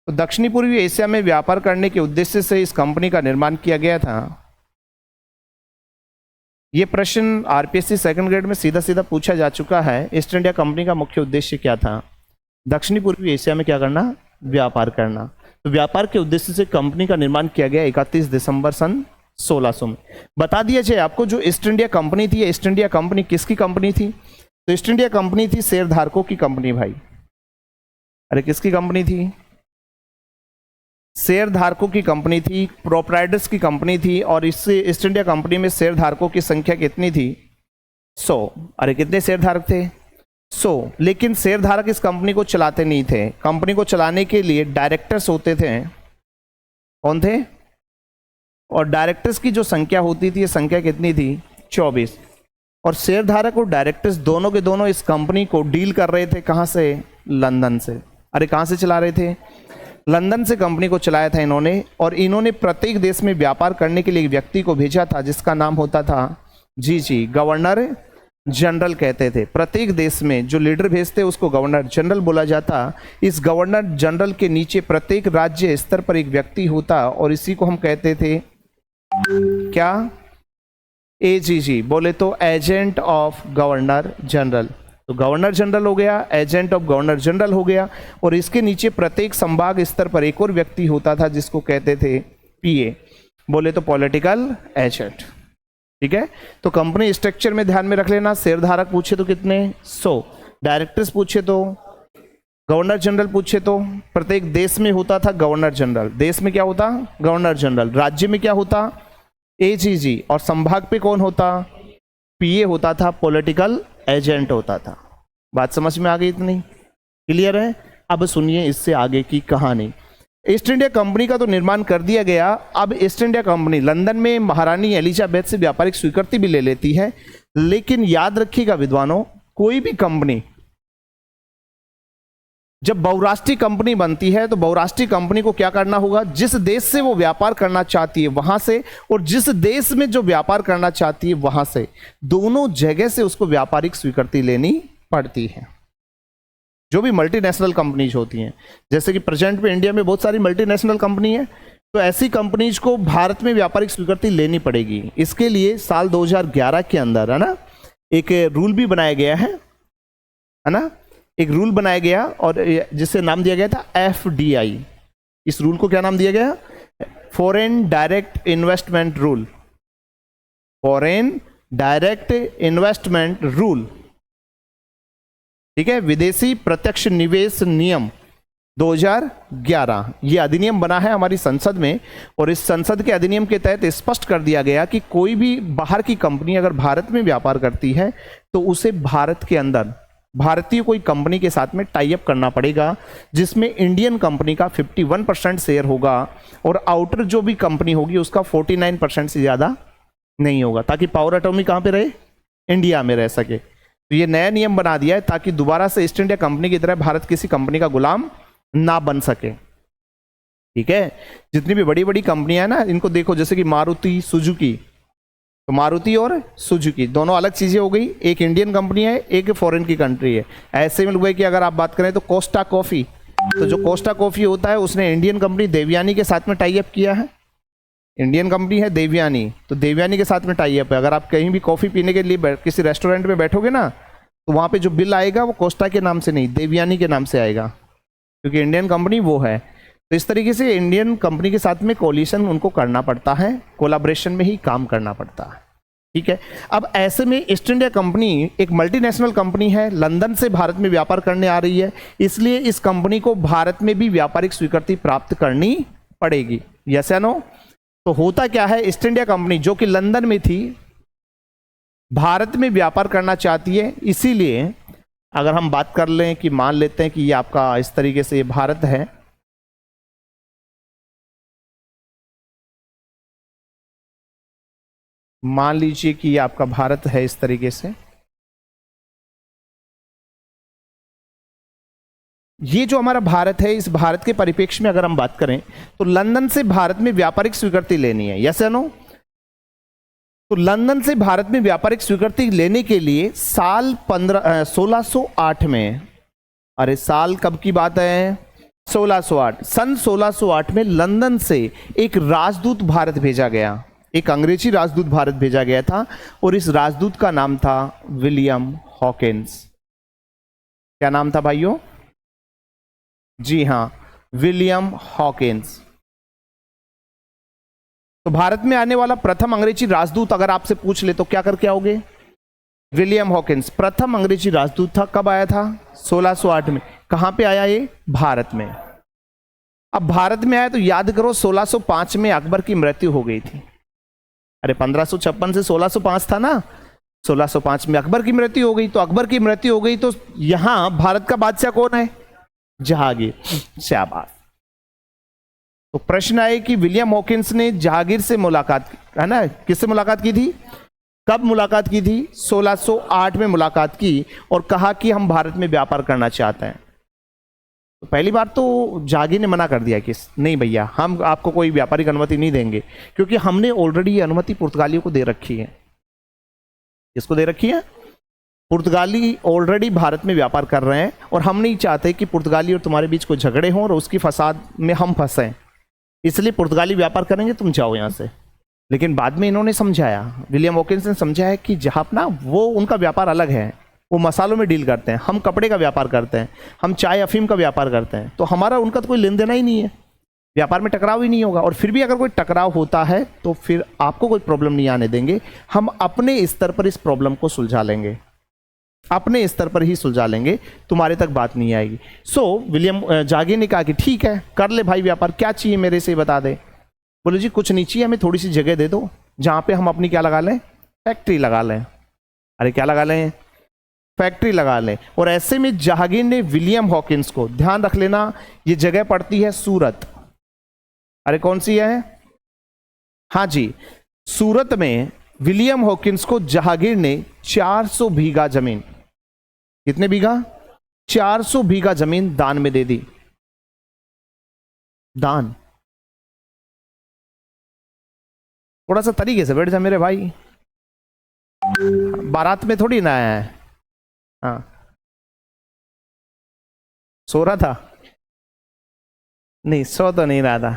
तो दक्षिणी पूर्वी एशिया में व्यापार करने के उद्देश्य से इस कंपनी का निर्माण किया गया था। यह प्रश्न आरपीएससी सेकंड ग्रेड में सीधा सीधा पूछा जा चुका है। ईस्ट इंडिया कंपनी का मुख्य उद्देश्य क्या था? दक्षिणी पूर्वी एशिया में क्या करना? व्यापार करना। तो व्यापार के उद्देश्य से कंपनी का निर्माण किया गया 31 दिसंबर सन 1600 में। बता दिया जाए आपको, जो ईस्ट इंडिया कंपनी थी, ईस्ट इंडिया कंपनी किसकी कंपनी थी? तो ईस्ट इंडिया कंपनी थी शेयरधारकों की कंपनी भाई। अरे किसकी कंपनी थी? शेयरधारकों की कंपनी थी, प्रोप्राइटर्स की कंपनी थी। और इससे ईस्ट इंडिया कंपनी में शेयरधारकों की संख्या कितनी थी? 100। अरे कितने शेयरधारक थे? 100। लेकिन शेयरधारक इस कंपनी को चलाते नहीं थे। कंपनी को चलाने के लिए डायरेक्टर्स होते थे। कौन थे? और डायरेक्टर्स की जो संख्या होती थी, ये संख्या कितनी थी? 24। और शेयरधारक और डायरेक्टर्स दोनों के दोनों इस कंपनी को डील कर रहे थे। कहां से? लंदन से। अरे कहां से चला रहे थे? लंदन से कंपनी को चलाया था इन्होंने। और इन्होंने प्रत्येक देश में व्यापार करने के लिए एक व्यक्ति को भेजा था जिसका नाम होता था जी गवर्नर जनरल कहते थे। प्रत्येक देश में जो लीडर भेजते उसको गवर्नर जनरल बोला जाता। इस गवर्नर जनरल के नीचे प्रत्येक राज्य स्तर पर एक व्यक्ति होता, और इसी को हम कहते थे क्या? एजीजी, बोले तो एजेंट ऑफ गवर्नर जनरल। तो तो गवर्नर जनरल हो गया, एजेंट ऑफ गवर्नर जनरल हो गया, और इसके नीचे प्रत्येक संभाग स्तर पर एक और व्यक्ति होता था जिसको कहते थे पीए, बोले तो पॉलिटिकल एजेंट। ठीक है, तो कंपनी स्ट्रक्चर में ध्यान में रख लेना, शेयरधारक पूछे तो कितने 100, डायरेक्टर्स पूछे तो, गवर्नर जनरल पूछे तो, प्रत्येक देश में होता था गवर्नर जनरल, देश में क्या होता गवर्नर जनरल, राज्य में क्या होता एजीजी, और संभाग पे कौन होता पीए होता था, पॉलिटिकल एजेंट होता था। बात समझ में आ गई इतनी? क्लियर है? अब सुनिए इससे आगे की कहानी। ईस्ट इंडिया कंपनी का तो निर्माण कर दिया गया। अब ईस्ट इंडिया कंपनी लंदन में महारानी एलिजाबेथ से व्यापारिक स्वीकृति भी ले लेती है, लेकिन याद रखिएगा विद्वानों, कोई भी कंपनी जब बहुराष्ट्रीय कंपनी बनती है तो बहुराष्ट्रीय कंपनी को क्या करना होगा, जिस देश से वो व्यापार करना चाहती है वहां से, और जिस देश में जो व्यापार करना चाहती है वहां से, दोनों जगह से उसको व्यापारिक स्वीकृति लेनी पड़ती है। जो भी मल्टीनेशनल कंपनीज होती हैं, जैसे कि प्रेजेंट में इंडिया में बहुत सारी मल्टीनेशनल कंपनी है, तो ऐसी कंपनीज को भारत में व्यापारिक स्वीकृति लेनी पड़ेगी। इसके लिए साल 2011 के अंदर है ना एक रूल भी बनाया गया है ना, एक रूल बनाया गया और जिससे नाम दिया गया था एफडीआई। इस रूल को क्या नाम दिया गया? Foreign direct investment rule, foreign direct investment rule. ठीक है, विदेशी प्रत्यक्ष निवेश नियम 2011, ये अधिनियम बना है हमारी संसद में, और इस संसद के अधिनियम के तहत स्पष्ट कर दिया गया कि कोई भी बाहर की कंपनी अगर भारत में व्यापार करती है तो उसे भारत के अंदर भारतीय कोई कंपनी के साथ में टाई अप करना पड़ेगा, जिसमें इंडियन कंपनी का 51% शेयर होगा और आउटर जो भी कंपनी होगी उसका 49% से ज़्यादा नहीं होगा, ताकि पावर एटॉमी कहाँ पे रहे? इंडिया में रह सके। तो ये नया नियम बना दिया है ताकि दोबारा से ईस्ट इंडिया कंपनी की तरह भारत किसी कंपनी का गुलाम ना बन सके। ठीक है, जितनी भी बड़ी बड़ी कंपनियां हैं ना, इनको देखो, जैसे कि मारुति सुजुकी, तो मारुति और सुजुकी दोनों अलग चीजें हो गई, एक इंडियन कंपनी है एक फॉरेन की कंट्री है। ऐसे में हुए कि अगर आप बात करें तो कोस्टा कॉफी, तो जो कोस्टा कॉफी होता है उसने इंडियन कंपनी देवयानी के साथ में टाई अप किया है, इंडियन कंपनी है देवयानी, तो देवयानी के साथ में टाई अप है। अगर आप कहीं भी कॉफी पीने के लिए किसी रेस्टोरेंट में बैठोगे ना, तो वहां पे जो बिल आएगा वो कोस्टा के नाम से नहीं, देवयानी के नाम से आएगा, क्योंकि इंडियन कंपनी वो है। तो इस तरीके से इंडियन कंपनी के साथ में कोलिशन उनको करना पड़ता है, कोलाब्रेशन में ही काम करना पड़ता है। ठीक है, अब ऐसे में ईस्ट इंडिया कंपनी एक मल्टीनेशनल कंपनी है, लंदन से भारत में व्यापार करने आ रही है, इसलिए इस कंपनी को भारत में भी व्यापारिक स्वीकृति प्राप्त करनी पड़ेगी। यस या नो? तो होता क्या है, ईस्ट इंडिया कंपनी जो कि लंदन में थी भारत में व्यापार करना चाहती है, इसीलिए अगर हम बात कर लें कि मान लेते हैं कि ये आपका इस तरीके से ये भारत है, मान लीजिए कि ये आपका भारत है इस तरीके से, ये जो हमारा भारत है, इस भारत के परिप्रेक्ष्य में अगर हम बात करें तो लंदन से भारत में व्यापारिक स्वीकृति लेनी है। यस या नो? तो लंदन से भारत में व्यापारिक स्वीकृति लेने के लिए साल 1608 में, अरे साल कब की बात है? 1608, सन 1608 में लंदन से एक राजदूत भारत भेजा गया, एक अंग्रेजी राजदूत भारत भेजा गया था, और इस राजदूत का नाम था विलियम हॉकिंस। क्या नाम था भाइयों? जी हां, विलियम हॉकिंस। तो भारत में आने वाला प्रथम अंग्रेजी राजदूत अगर आपसे पूछ ले तो क्या करके आओगे? विलियम हॉकिंस प्रथम अंग्रेजी राजदूत था। कब आया था? 1608 में। कहां पे आया ये? भारत में। अब भारत में आया तो याद करो 1605 में अकबर की मृत्यु हो गई थी। अरे 1556 से 1605 था ना, 1605 में अकबर की मृत्यु हो गई। तो अकबर की मृत्यु हो गई तो यहां भारत का बादशाह कौन है? जहांगीर। शाबाश। तो प्रश्न आए कि विलियम हॉकिंस ने जहांगीर से मुलाकात, है ना, किससे मुलाकात की थी? कब मुलाकात की थी? 1608 में मुलाकात की और कहा कि हम भारत में व्यापार करना चाहते हैं। तो पहली बार तो जहांगीर ने मना कर दिया कि नहीं भैया, हम आपको कोई व्यापारिक अनुमति नहीं देंगे, क्योंकि हमने ऑलरेडी ये अनुमति पुर्तगालियों को दे रखी है। किसको दे रखी है? पुर्तगाली ऑलरेडी भारत में व्यापार कर रहे हैं और हम नहीं चाहते कि पुर्तगाली और तुम्हारे बीच कोई झगड़े हों और उसकी फसाद में हम फंसें, इसलिए पुर्तगाली व्यापार करेंगे, तुम जाओ यहां से। लेकिन बाद में इन्होंने समझाया, विलियम हॉकिंस ने समझाया कि जहां ना वो उनका व्यापार अलग है, वो मसालों में डील करते हैं, हम कपड़े का व्यापार करते हैं, हम चाय अफीम का व्यापार करते हैं, तो हमारा उनका तो कोई लेन देना ही नहीं है, व्यापार में टकराव ही नहीं होगा। और फिर भी अगर कोई टकराव होता है तो फिर आपको कोई प्रॉब्लम नहीं आने देंगे, हम अपने स्तर पर इस प्रॉब्लम को सुलझा लेंगे, अपने स्तर पर ही सुलझा लेंगे, तुम्हारे तक बात नहीं आएगी। सो विलियम जागे ने कहा कि ठीक है कर ले भाई व्यापार, क्या चाहिए मेरे से बता दे। बोले जी कुछ नहीं चाहिए, हमें थोड़ी सी जगह दे दो जहाँ पे हम अपनी क्या लगा लें, फैक्ट्री लगा लें। अरे क्या लगा लें, फैक्ट्री लगा लें। और ऐसे में जहांगीर ने विलियम हॉकिंस को, ध्यान रख लेना ये जगह पड़ती है सूरत, अरे कौन सी है, हाँ जी सूरत में विलियम हॉकिंस को जहांगीर ने 400 बीघा जमीन, कितने बीघा, 400 बीघा जमीन दान में दे दी। दान, थोड़ा सा तरीके से बैठ जा मेरे भाई, बारात में थोड़ी ना आया है। हाँ सो रहा था, नहीं सो तो नहीं रहा था,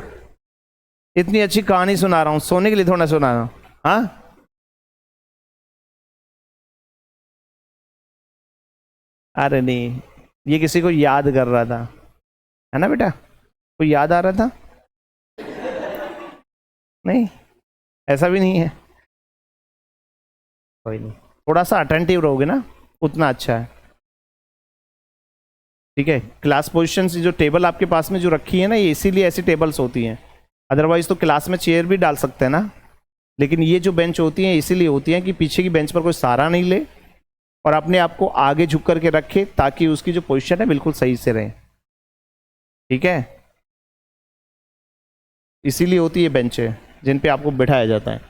इतनी अच्छी कहानी सुना रहा हूं, सोने के लिए थोड़ा सुना रहा हूं। हाँ अरे नहीं, ये किसी को याद कर रहा था, है ना बेटा, कोई याद आ रहा था, नहीं ऐसा भी नहीं है, कोई नहीं, थोड़ा सा अटेंटिव रहोगे ना उतना अच्छा है। ठीक है, क्लास पोजीशन जो टेबल आपके पास में जो रखी है ना, ये इसीलिए ऐसी टेबल्स होती हैं, अदरवाइज तो क्लास में चेयर भी डाल सकते हैं ना, लेकिन ये जो बेंच होती हैं इसीलिए होती हैं कि पीछे की बेंच पर कोई सहारा नहीं ले और अपने आप को आगे झुक करके रखे ताकि उसकी जो पोजीशन है बिल्कुल सही से रहे। ठीक है, इसीलिए होती है बेंचें जिन पे आपको बैठाया जाता है।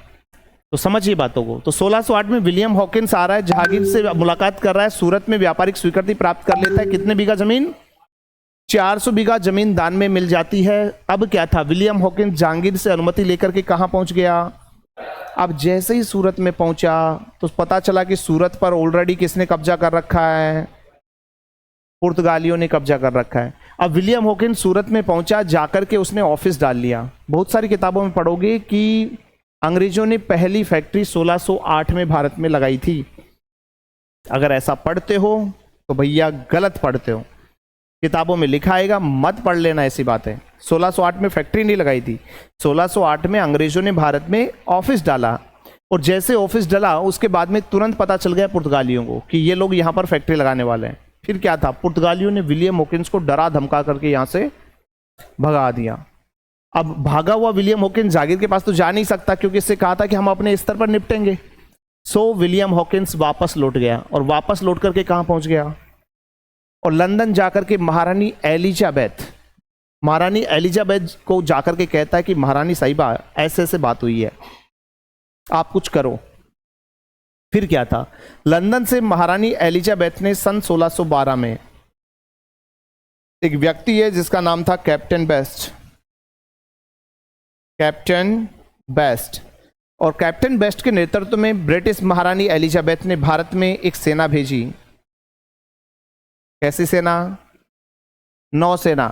तो समझिए बातों को। तो 1608 में विलियम हॉकिंस आ रहा है, जहांगीर से मुलाकात कर रहा है, सूरत में व्यापारिक स्वीकृति प्राप्त कर लेता है। कितने बीघा जमीन, 400 बीघा जमीन दान में मिल जाती है। अब क्या था, विलियम हॉकिंस जहांगीर से अनुमति लेकर के कहां पहुंच गया। अब जैसे ही सूरत में पहुंचा तो पता चला कि सूरत पर ऑलरेडी किसने कब्जा कर रखा है, पुर्तगालियों ने कब्जा कर रखा है। अब विलियम हॉकिंस सूरत में पहुंचा, जाकर के उसने ऑफिस डाल लिया। बहुत सारी किताबों में पढ़ोगे कि अंग्रेजों ने पहली फैक्ट्री 1608 में भारत में लगाई थी। अगर ऐसा पढ़ते हो तो भैया गलत पढ़ते हो, किताबों में लिखा आएगा, मत पढ़ लेना ऐसी बात है। 1608 में फैक्ट्री नहीं लगाई थी, 1608 में अंग्रेजों ने भारत में ऑफिस डाला, और जैसे ऑफिस डाला उसके बाद में तुरंत पता चल गया पुर्तगालियों को कि ये लोग यहाँ पर फैक्ट्री लगाने वाले हैं। फिर क्या था, पुर्तगालियों ने विलियम हॉकिंस को डरा धमका करके यहाँ से भगा दिया। अब भागा हुआ विलियम हॉकिंस जागीर के पास तो जा नहीं सकता, क्योंकि इससे कहा था कि हम अपने स्तर पर निपटेंगे। सो विलियम हॉकिंस वापस लौट गया, और वापस लौट करके कहाँ पहुंच गया, और लंदन जाकर के महारानी एलिजाबेथ को जाकर के कहता है कि महारानी साहिबा ऐसे ऐसे बात हुई है, आप कुछ करो। फिर क्या था, लंदन से महारानी एलिजाबेथ ने सन 1612 में, एक व्यक्ति है जिसका नाम था कैप्टन बेस्ट, और कैप्टन बेस्ट के नेतृत्व में ब्रिटिश महारानी एलिजाबेथ ने भारत में एक सेना भेजी। कैसी सेना, नौसेना।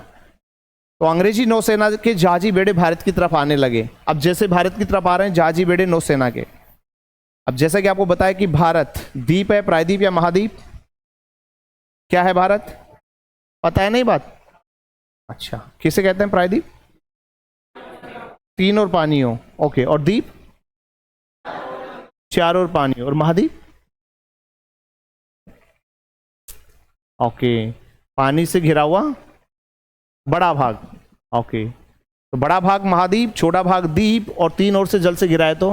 तो अंग्रेजी नौसेना के जहाजी बेड़े भारत की तरफ आने लगे। अब जैसे भारत की तरफ आ रहे हैं जहाजी बेड़े नौसेना के, अब जैसा कि आपको बताया कि भारत द्वीप है, प्रायद्वीप या महाद्वीप, क्या है भारत, पता है नहीं बात, अच्छा किसे कहते हैं प्रायद्वीप, तीन और पानी हो, ओके, और द्वीप चार और पानी, और महाद्वीप ओके, पानी से घिरा हुआ बड़ा भाग, ओके, तो बड़ा भाग महाद्वीप, छोटा भाग द्वीप, और तीन ओर से जल से घिरा है। तो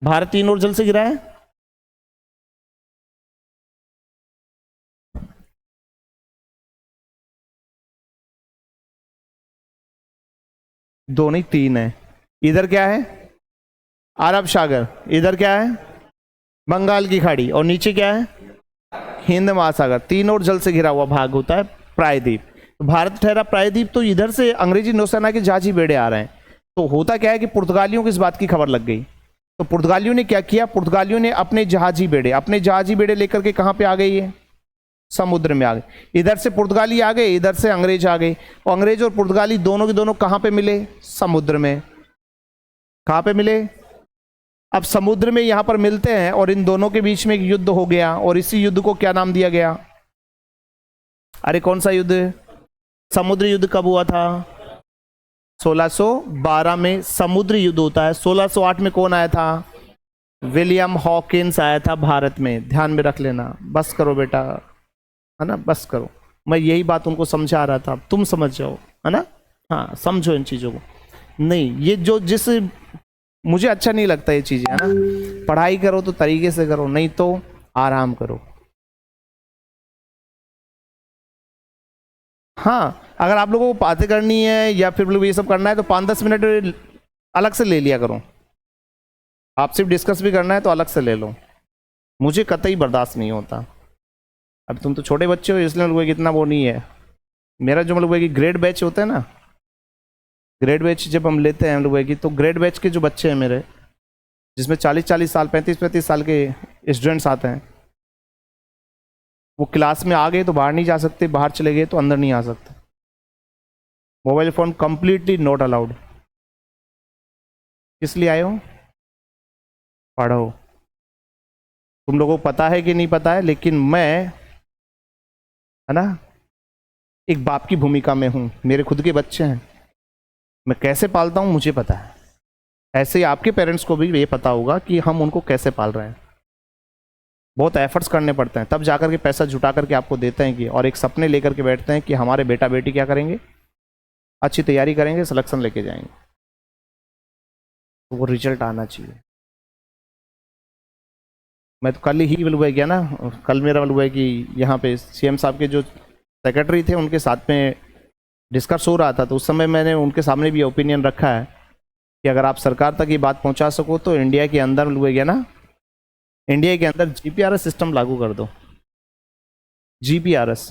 भारत तीन ओर जल से घिरा है। दो नहीं तीन है। इधर क्या है, अरब सागर, इधर क्या है, बंगाल की खाड़ी, और नीचे क्या है, हिंद महासागर। तीन और जल से घिरा हुआ भाग होता है प्रायद्वीप। तो भारत ठहरा प्रायद्वीप। तो इधर से अंग्रेजी नौसेना के जहाजी बेड़े आ रहे हैं। तो होता क्या है कि पुर्तगालियों को इस बात की खबर लग गई। तो पुर्तगालियों ने क्या किया, पुर्तगालियों ने अपने जहाजी बेड़े लेकर के कहां पे आ गए, ये समुद्र में आ गए। इधर से पुर्तगाली आ गए, इधर से अंग्रेज आ गए, और अंग्रेज और पुर्तगाली दोनों के दोनों कहां पे मिले, समुद्र में। कहां पे मिले, अब समुद्र में यहां पर मिलते हैं और इन दोनों के बीच में एक युद्ध हो गया, और इसी युद्ध को क्या नाम दिया गया? अरे कौन सा युद्ध? समुद्र युद्ध कब हुआ था? 1612 में समुद्र युद्ध होता है। 1608 में कौन आया था? विलियम हॉकिंस आया था भारत में, ध्यान में रख लेना। बस करो बेटा, है ना, बस करो। मैं यही बात उनको समझा रहा था, तुम समझ जाओ, है ना। हाँ, समझो इन चीज़ों को। नहीं, ये जो जिस मुझे अच्छा नहीं लगता ये चीज़ें, है ना। पढ़ाई करो तो तरीके से करो, नहीं तो आराम करो। हाँ, अगर आप लोगों को बातें करनी है या फिर ये सब करना है तो 5-10 मिनट अलग से ले लिया करो। आप सिर्फ डिस्कस भी करना है तो अलग से ले लो, मुझे कतई बर्दाश्त नहीं होता। अब तुम तो छोटे बच्चे हो इसलिए लोगों की इतना वो नहीं है। मेरा जो मतलब कि ग्रेड बैच होता है ना, ग्रेड बैच जब हम लेते हैं हम लोग की, तो ग्रेड बैच के जो बच्चे हैं मेरे, जिसमें 40-40 साल 35-35 साल के स्टूडेंट्स आते हैं, वो क्लास में आ गए तो बाहर नहीं जा सकते, बाहर चले गए तो अंदर नहीं आ सकते। Mobile phone completely not allowed. किस लिए आए हो? पढ़ो। तुम लोगों को पता है कि नहीं पता है, लेकिन मैं, है ना, एक बाप की भूमिका में हूँ। मेरे खुद के बच्चे हैं, मैं कैसे पालता हूँ मुझे पता है। ऐसे ही आपके पेरेंट्स को भी ये पता होगा कि हम उनको कैसे पाल रहे हैं। बहुत एफर्ट्स करने पड़ते हैं, तब जाकर के पैसा जुटा करके आपको देते हैं कि, और एक सपने लेकर के बैठते हैं कि हमारे बेटा बेटी क्या करेंगे, अच्छी तैयारी करेंगे, सिलेक्शन लेके जाएंगे, तो वो रिजल्ट आना चाहिए। मैं तो कल ही बलुआ गया ना, कल मेरा बलुआ है कि यहाँ पे सीएम साहब के जो सेक्रेटरी थे उनके साथ में डिस्कस हो रहा था, तो उस समय मैंने उनके सामने भी ओपिनियन रखा है कि अगर आप सरकार तक ये बात पहुंचा सको तो इंडिया के अंदर बलुआ गया ना, इंडिया के अंदर जीपीआरएस सिस्टम लागू कर दो। जीपीआरएस,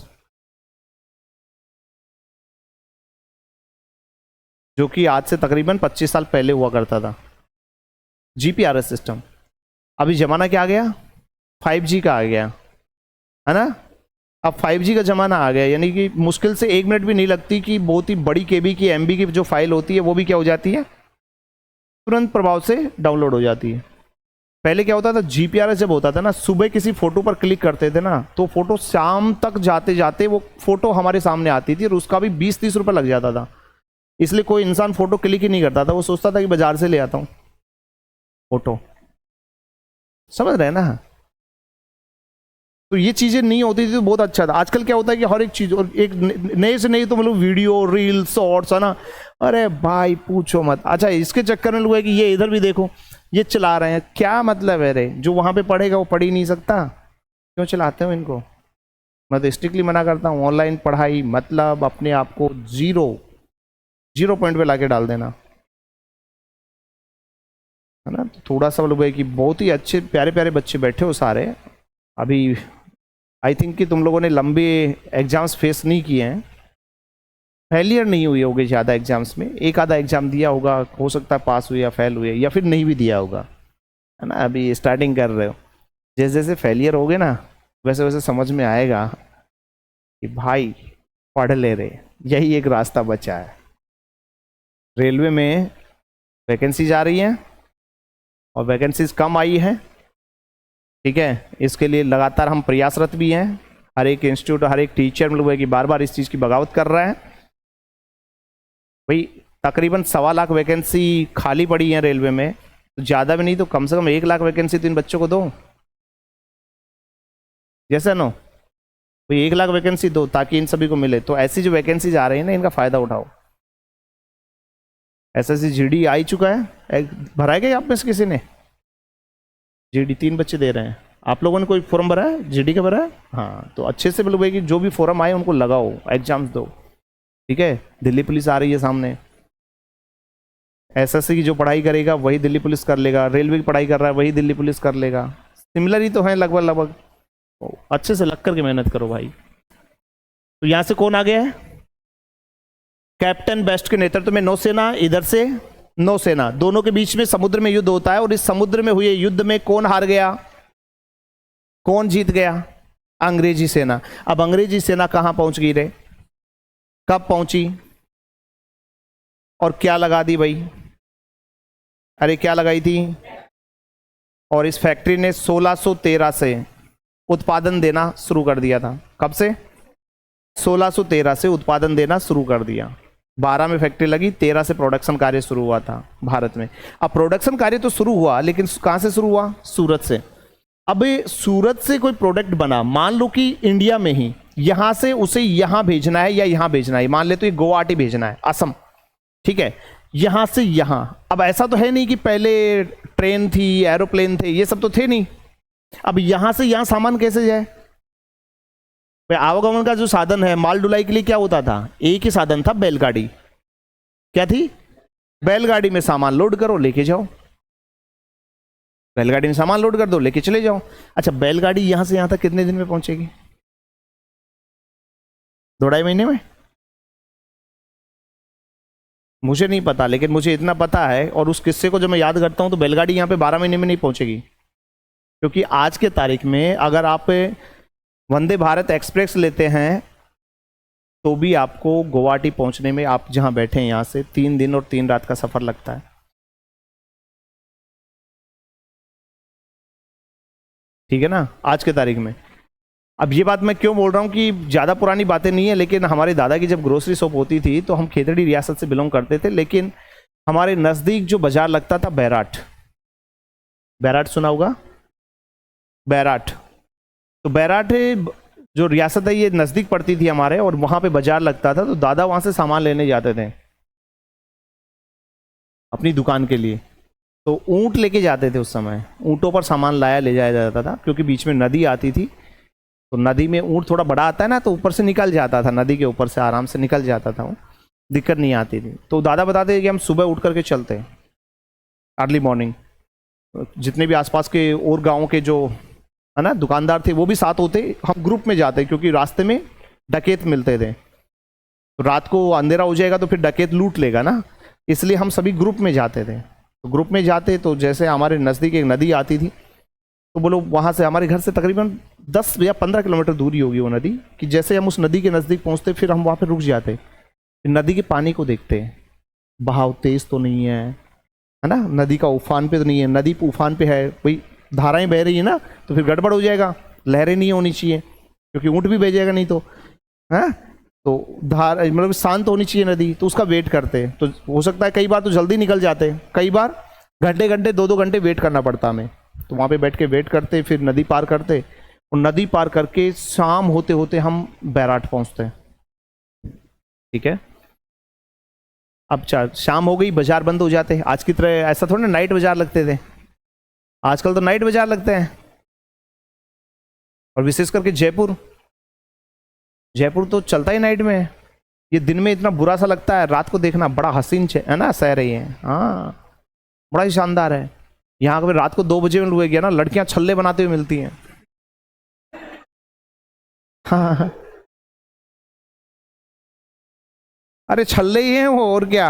जो कि आज से तकरीबन 25 साल पहले हुआ करता था। जीपीआरएस सिस्टम, अभी जमाना क्या आ गया? 5G का आ गया, है ना। अब 5G का जमाना आ गया, यानी कि मुश्किल से 1 मिनट भी नहीं लगती कि बहुत ही बड़ी केबी की एमबी की जो फाइल होती है वो भी क्या हो जाती है, तुरंत प्रभाव से डाउनलोड हो जाती है। पहले क्या होता था, जीपीआरएस जब होता था ना, सुबह किसी फोटो पर क्लिक करते थे ना, तो फोटो शाम तक जाते जाते वो फोटो हमारे सामने आती थी, और उसका भी 20-30 रुपये लग जाता था। इसलिए कोई इंसान फोटो क्लिक ही नहीं करता था, वो सोचता था कि बाजार से ले आता हूँ फोटो। समझ रहे हैं ना। तो ये चीजें नहीं होती थी तो बहुत अच्छा था। आजकल क्या होता है कि हर एक चीज, और एक नए से नई तो मतलब वीडियो रील शॉर्ट्स, है ना। अरे भाई पूछो मत। अच्छा, इसके चक्कर में लोग है कि ये इधर भी देखो, ये चला रहे हैं, क्या मतलब है रे? जो वहां पे पढ़ेगा वो पढ़ ही नहीं सकता, क्यों चलाते हो इनको? मैं तो स्ट्रिक्टली मना करता हूँ, ऑनलाइन पढ़ाई मतलब अपने आप को जीरो पॉइंट पे लाके डाल देना, है ना। तो थोड़ा सा लोग है कि बहुत ही अच्छे प्यारे प्यारे बच्चे बैठे हो सारे। अभी आई थिंक कि तुम लोगों ने लंबे एग्जाम्स फेस नहीं किए हैं, फेलियर नहीं हुई होगी ज़्यादा एग्जाम्स में, एक आधा एग्जाम दिया होगा, हो सकता है पास हुए या फेल हुए, या फिर नहीं भी दिया होगा, है ना। अभी स्टार्टिंग कर रहे हो, जैसे जैसे फेलियर होगे ना वैसे वैसे समझ में आएगा कि भाई पढ़ ले रहे, यही एक रास्ता बचा है। रेलवे में वैकेंसीज आ रही हैं और वैकेंसीज कम आई हैं, ठीक है। इसके लिए लगातार हम प्रयासरत भी हैं। हर एक इंस्टीट्यूट, हर एक टीचर मतलब है कि बार बार इस चीज़ की बगावत कर रहा है। भाई तकरीबन 1.25 लाख वैकेंसी खाली पड़ी है रेलवे में, तो ज़्यादा भी नहीं तो कम से कम 1 लाख वैकेंसी तो इन बच्चों को दो, जैसे नो, भाई 1 लाख वैकेंसी दो ताकि इन सभी को मिले। तो ऐसी जो वैकेंसीज आ रही है ना, इनका फ़ायदा उठाओ। एसएससी जीडी आ ही चुका है, भरा है क्या आप में से किसी ने? जीडी 3 बच्चे दे रहे हैं। आप लोगों ने कोई फॉर्म भरा है जीडी का? भरा है, हाँ। तो अच्छे से बोलो भाई कि जो भी फॉर्म आए उनको लगाओ, एग्जाम्स दो, ठीक है। दिल्ली पुलिस आ रही है सामने, एसएससी की जो पढ़ाई करेगा वही दिल्ली पुलिस कर लेगा, रेलवे की पढ़ाई कर रहा है वही दिल्ली पुलिस कर लेगा, सिमिलर ही तो है लगभग लगभग। तो अच्छे से लग करके मेहनत करो भाई। तो यहां से कौन आ गया है? कैप्टन बेस्ट के नेतृत्व में नौसेना, इधर से नौसेना, दोनों के बीच में समुद्र में युद्ध होता है, और इस समुद्र में हुए युद्ध में कौन हार गया, कौन जीत गया? अंग्रेजी सेना। अब अंग्रेजी सेना कहां पहुंच गई रे, कब पहुंची, और क्या लगा दी भाई? अरे क्या लगाई थी? और इस फैक्ट्री ने 1613 से उत्पादन देना शुरू कर दिया था। कब से? 1613 से उत्पादन देना शुरू कर दिया। 12 में फैक्ट्री लगी, 13 से प्रोडक्शन कार्य शुरू हुआ था भारत में। अब प्रोडक्शन कार्य तो शुरू हुआ, लेकिन कहां से शुरू हुआ? सूरत से। अब सूरत से कोई प्रोडक्ट बना, मान लो कि इंडिया में ही, यहां से उसे यहां भेजना है या यहां भेजना है, मान ले तो ये गुवाहाटी भेजना है, असम, ठीक है, यहां से यहां। अब ऐसा तो है नहीं कि पहले ट्रेन थी, एरोप्लेन थे, ये सब तो थे नहीं। अब यहां से यहां सामान कैसे जाए? आवागमन का जो साधन है माल ढुलाई के लिए क्या होता था? एक ही साधन था, बैलगाड़ी। क्या थी? बैलगाड़ी में सामान लोड करो, लेके जाओ, बैलगाड़ी में सामान लोड कर दो, लेके चले जाओ। अच्छा, बैलगाड़ी यहां से यहां तक कितने दिन में पहुंचेगी? 2-2.5 महीने में? मुझे नहीं पता, लेकिन मुझे इतना पता है, और उस किस्से को जब मैं याद करता हूं तो बैलगाड़ी यहां पे 12 महीने में नहीं पहुंचेगी। क्योंकि आज के तारीख में अगर आप वंदे भारत एक्सप्रेस लेते हैं तो भी आपको गुवाहाटी पहुंचने में, आप जहां बैठे हैं यहां से, 3 दिन और 3 रात का सफर लगता है। ठीक है ना, आज के तारीख में। अब ये बात मैं क्यों बोल रहा हूं कि ज़्यादा पुरानी बातें नहीं है, लेकिन हमारे दादा की जब ग्रोसरी शॉप होती थी तो हम खेतड़ी रियासत से बिलोंग करते थे, लेकिन हमारे नज़दीक जो बाजार लगता था बैराट, बैराट सुना होगा, बैराट। तो बैराट जो रियासत है ये नज़दीक पड़ती थी हमारे, और वहाँ पे बाजार लगता था, तो दादा वहाँ से सामान लेने जाते थे अपनी दुकान के लिए। तो ऊँट लेके जाते थे उस समय, ऊँटों पर सामान लाया ले जाया जाता था, क्योंकि बीच में नदी आती थी, तो नदी में ऊँट थोड़ा बड़ा आता है ना, तो ऊपर से निकल जाता था, नदी के ऊपर से आराम से निकल जाता था वो, दिक्कत नहीं आती थी। तो दादा बताते थे कि हम सुबह उठ करके चलते, अर्ली मॉर्निंग, जितने भी आसपास के और गाँव के जो है ना दुकानदार थे वो भी साथ होते, हम ग्रुप में जाते, क्योंकि रास्ते में डकैत मिलते थे, तो रात को अंधेरा हो जाएगा तो फिर डकैत लूट लेगा ना, इसलिए हम सभी ग्रुप में जाते थे। तो ग्रुप में जाते, तो जैसे हमारे नज़दीक एक नदी आती थी, तो बोलो वहाँ से हमारे घर से तकरीबन 10 या 15 किलोमीटर दूरी होगी वो नदी, कि जैसे हम उस नदी के नज़दीक पहुँचते फिर हम वहाँ पर रुक जाते, फिर नदी के पानी को देखते, बहाव तेज़ तो नहीं है ना, नदी का उफान पे तो नहीं है, नदी उफान पे है, कोई धाराएं बह रही है ना, तो फिर गड़बड़ हो जाएगा, लहरें नहीं होनी चाहिए, क्योंकि ऊँट भी बह जाएगा नहीं तो, है तो धार मतलब शांत होनी चाहिए नदी, तो उसका वेट करते। तो हो सकता है कई बार तो जल्दी निकल जाते, कई बार घंटे घंटे 2-2 घंटे वेट करना पड़ता हमें, तो वहाँ पे बैठ के वेट करते, फिर नदी पार करते, और नदी पार करके शाम होते होते हम बैराट पहुँचते। ठीक है, अब शाम हो गई, बाजार बंद हो जाते, आज की तरह ऐसा थोड़ा ना नाइट बाजार लगते थे, आजकल तो नाइट बाजार लगते हैं, और विशेष करके जयपुर, जयपुर तो चलता ही नाइट में है। ये दिन में इतना बुरा सा लगता है, रात को देखना बड़ा हसीन है ना, सह रही है, हाँ बड़ा ही शानदार है। यहाँ पे रात को 2 बजे में हुए गया ना, लड़कियां छल्ले बनाते हुए मिलती हैं। हाँ अरे छल्ले ही हैं वो, और क्या,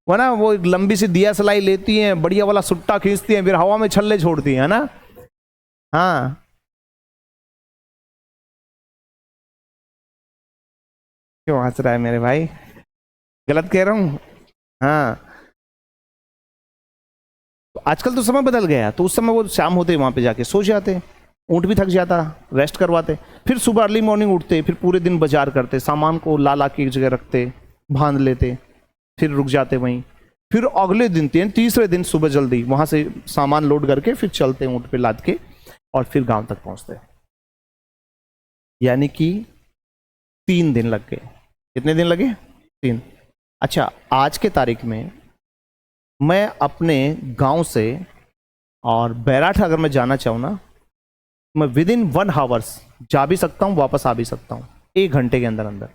वो ना वो एक लंबी सी दिया सलाई लेती हैं, बढ़िया वाला सुट्टा खींचती हैं, फिर हवा में छल्ले छोड़ती हैं ना। हाँ क्यों हंस रहा है मेरे भाई, गलत कह रहा हूँ? हाँ तो आजकल तो समय बदल गया, तो उस समय वो शाम होते वहां पे जाके सो जाते, ऊँट भी थक जाता, रेस्ट करवाते, फिर सुबह अर्ली मॉर्निंग उठते, फिर पूरे दिन बाजार करते, सामान को ला ला के एक जगह रखते, बांध लेते, फिर रुक जाते वहीं, फिर अगले दिन तीसरे दिन सुबह जल्दी वहां से सामान लोड करके फिर चलते ऊँट पे लाद के, और फिर गांव तक पहुंचते। यानी कि 3 दिन लग गए। कितने दिन लगे? 3। अच्छा, आज के तारीख में मैं अपने गांव से और बैराठ अगर मैं जाना चाहूँ ना, मैं विदिन 1 आवर्स जा भी सकता हूँ, वापस आ भी सकता हूँ, 1 घंटे के अंदर अंदर।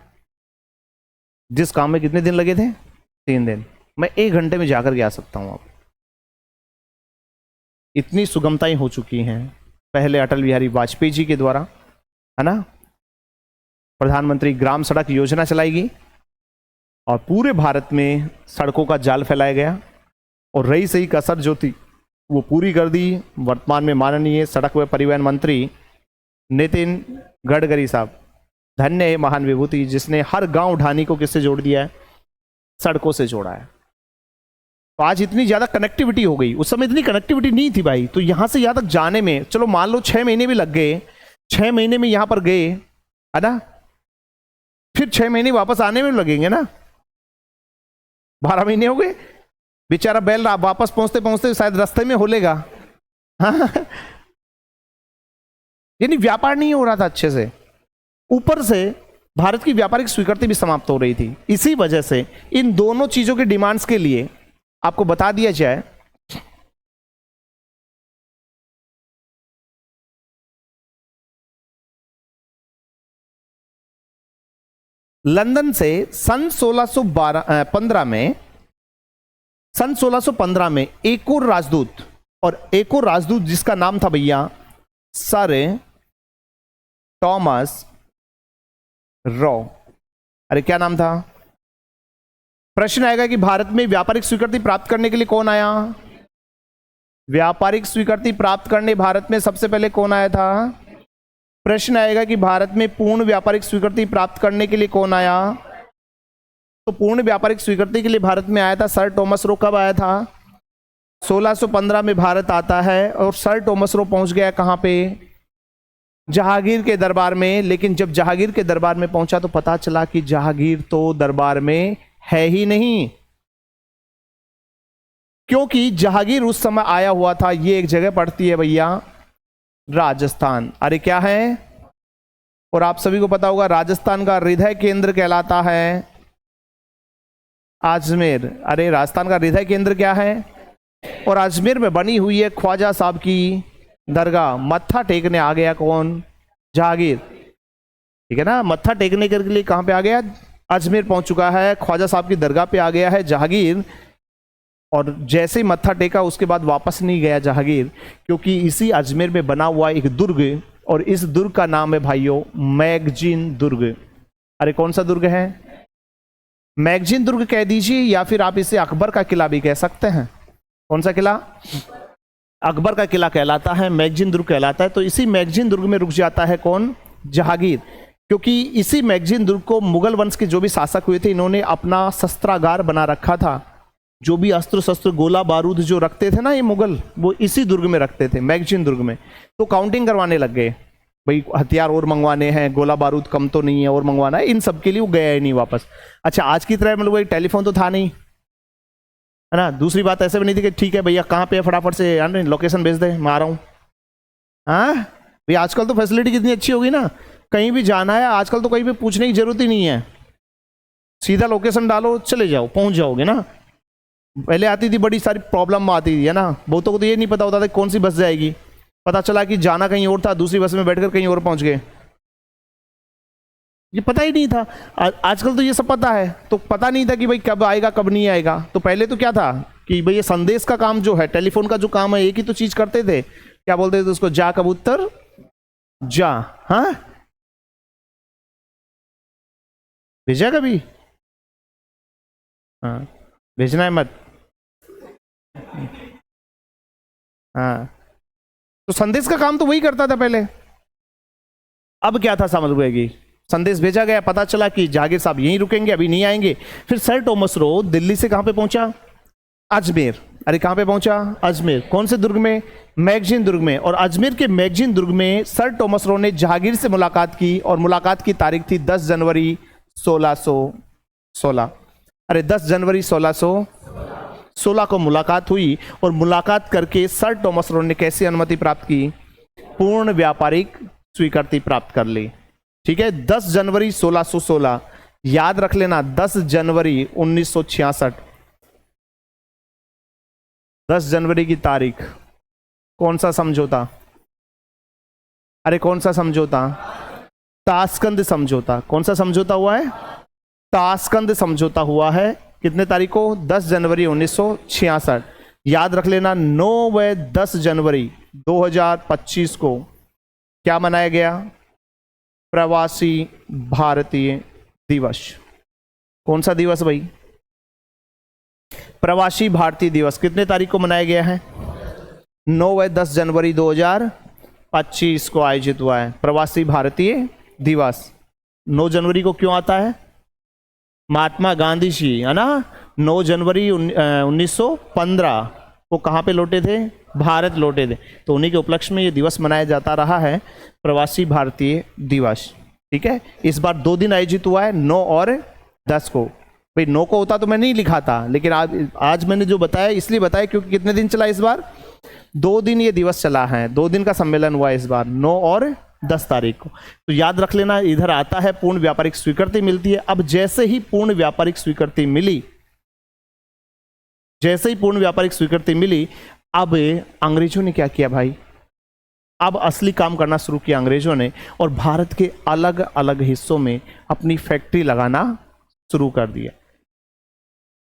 जिस काम में कितने दिन लगे थे? 3 दिन, मैं 1 घंटे में जाकर के आ सकता हूँ। अब इतनी सुगमताएं हो चुकी हैं, पहले अटल बिहारी वाजपेयी जी के द्वारा, है ना, प्रधानमंत्री ग्राम सड़क योजना चलाई गई, और पूरे भारत में सड़कों का जाल फैलाया गया, और रही सही कसर जो थी वो पूरी कर दी। वर्तमान में माननीय सड़क व परिवहन मंत्री नितिन गडकरी साहब, धन्य है महान विभूति, जिसने हर गांव ढानी को किससे जोड़ दिया है? सड़कों से जोड़ा है। तो आज इतनी ज्यादा कनेक्टिविटी हो गई, उस समय इतनी कनेक्टिविटी नहीं थी भाई। तो यहां से यहां तक जाने में चलो मान लो 6 महीने भी लग गए, 6 महीने में यहां पर गए है ना, फिर 6 महीने वापस आने में लगेंगे ना, 12 महीने हो गए। बेचारा बैल वापस पहुंचते पहुंचते शायद रास्ते में होलेगा। हाँ यानी व्यापार नहीं हो रहा था अच्छे से, ऊपर से भारत की व्यापारिक स्वीकृति भी समाप्त हो रही थी। इसी वजह से इन दोनों चीजों के डिमांड्स के लिए आपको बता दिया जाए, लंदन से सन 1615 में, सन 1615 में एक और राजदूत, और एक और राजदूत जिसका नाम था भैया सर टॉमस रॉ। अरे क्या नाम था? प्रश्न आएगा कि भारत में व्यापारिक स्वीकृति प्राप्त करने के लिए कौन आया? व्यापारिक स्वीकृति प्राप्त करने भारत में सबसे पहले कौन आया था? प्रश्न आएगा कि भारत में पूर्ण व्यापारिक स्वीकृति प्राप्त करने के लिए कौन आया? तो पूर्ण व्यापारिक स्वीकृति के लिए भारत में आया था सर टॉमस रो। कब आया था? 1615 में भारत आता है, और सर टॉमस रो पहुंच गया कहां पे? जहांगीर के दरबार में। लेकिन जब जहांगीर के दरबार में पहुंचा तो पता चला कि जहांगीर तो दरबार में है ही नहीं, क्योंकि जहांगीर उस समय आया हुआ था, ये एक जगह पड़ती है भैया राजस्थान। अरे क्या है? और आप सभी को पता होगा राजस्थान का हृदय केंद्र कहलाता है अजमेर। अरे राजस्थान का हृदय केंद्र क्या है? और अजमेर में बनी हुई है ख्वाजा साहब की दरगाह। मत्था टेकने आ गया कौन? जहांगीर। ठीक है ना, मत्था टेकने के लिए कहां पे आ गया? अजमेर पहुंच चुका है, ख्वाजा साहब की दरगाह पे आ गया है जहांगीर। और जैसे ही मत्था टेका उसके बाद वापस नहीं गया जहांगीर, क्योंकि इसी अजमेर में बना हुआ एक दुर्ग, और इस दुर्ग का नाम है भाइयों मैगजीन दुर्ग। अरे कौन सा दुर्ग है? मैगजीन दुर्ग कह दीजिए, या फिर आप इसे अकबर का किला भी कह सकते हैं। कौन सा किला? अकबर का किला कहलाता है, मैगजीन दुर्ग कहलाता है। तो इसी मैगजीन दुर्ग में रुक जाता है कौन? जहांगीर। क्योंकि इसी मैगजीन दुर्ग को मुगल वंश के जो भी शासक हुए थे, इन्होंने अपना शस्त्रागार बना रखा था। जो भी अस्त्र शस्त्र गोला बारूद जो रखते थे ना ये मुगल, वो इसी दुर्ग में रखते थे, मैगजीन दुर्ग में। तो काउंटिंग करवाने लग गए, भाई हथियार और मंगवाने हैं, गोला बारूद कम तो नहीं है, और मंगवाना है। इन सब के लिए वो गया ही नहीं वापस। अच्छा आज की तरह मतलब टेलीफोन तो था नहीं, है ना। दूसरी बात ऐसे भी नहीं थी कि ठीक है भैया कहाँ पे है, फटाफट से लोकेशन भेज दे, मैं आ रहा हूँ। हाँ भैया आजकल तो फैसिलिटी कितनी अच्छी होगी ना, कहीं भी जाना है आजकल तो कहीं भी पूछने की जरूरत ही नहीं है, सीधा लोकेशन डालो चले जाओ, पहुंच जाओगे ना। पहले आती थी बड़ी सारी प्रॉब्लम आती थी, है ना। बहुतों को तो ये नहीं पता होता था कौन सी बस जाएगी, पता चला कि जाना कहीं और था, दूसरी बस में बैठकर कहीं और पहुंच गए, ये पता ही नहीं था। आजकल तो ये सब पता है, तो पता नहीं था कि भाई कब आएगा कब नहीं आएगा। तो पहले तो क्या था कि भाई ये संदेश का काम जो है, टेलीफोन का जो काम है, एक ही तो चीज करते थे, क्या बोलते थे उसको? जा कबूतर जा। हाँ भेजा कभी? हाँ भेजना है मत। हाँ तो संदेश का काम तो वही करता था पहले। अब क्या था समझ गए, संदेश भेजा गया, पता चला कि जहांगीर साहब यहीं रुकेंगे, अभी नहीं आएंगे। फिर सर टॉमस रो दिल्ली से कहां पे पहुंचा? अजमेर। अरे कहां पे पहुंचा? अजमेर। कौन से दुर्ग में? मैगजीन दुर्ग में। और अजमेर के मैगजीन दुर्ग में सर टॉमस रो ने जहांगीर से मुलाकात की, और मुलाकात की तारीख थी 10 जनवरी 1616। अरे 10 जनवरी 1616 को मुलाकात हुई, और मुलाकात करके सर टॉमस रो ने कैसी अनुमति प्राप्त की? पूर्ण व्यापारिक स्वीकृति प्राप्त कर ली। ठीक है, 10 जनवरी 1616 याद रख लेना, 10 जनवरी 1966, 10 जनवरी की तारीख। कौन सा समझौता? अरे कौन सा समझौता? ताशकंद समझौता। कौन सा समझौता हुआ है? ताशकंद समझौता हुआ है। कितने तारीख को? 10 जनवरी 1966। याद रख लेना 9 व 10 जनवरी 2025 को क्या मनाया गया? प्रवासी भारतीय दिवस। कौन सा दिवस भाई? प्रवासी भारतीय दिवस। कितने तारीख को मनाया गया है? 9 व 10 जनवरी 2025 को आयोजित हुआ है प्रवासी भारतीय दिवस। 9 जनवरी को क्यों आता है? महात्मा गांधी जी, है ना, 9 जनवरी 1915 वो कहाँ पे लौटे थे? भारत लौटे थे। तो उन्हीं के उपलक्ष्य में ये दिवस मनाया जाता रहा है, प्रवासी भारतीय दिवस। ठीक है, इस बार 2 दिन आयोजित हुआ है, 9 और 10 को। भाई 9 को होता तो मैं नहीं लिखा था, लेकिन आज मैंने जो बताया इसलिए बताया क्योंकि कितने दिन चला इस बार? 2 दिन ये दिवस चला है, 2 दिन का सम्मेलन हुआ इस बार, 9 और 10 तारीख को। तो याद रख लेना, इधर आता है पूर्ण व्यापारिक स्वीकृति मिलती है। अब जैसे ही पूर्ण व्यापारिक स्वीकृति मिली, जैसे ही पूर्ण व्यापारिक स्वीकृति मिली, अब अंग्रेजों ने क्या किया भाई? अब असली काम करना शुरू किया अंग्रेजों ने, और भारत के अलग अलग हिस्सों में अपनी फैक्ट्री लगाना शुरू कर दिया।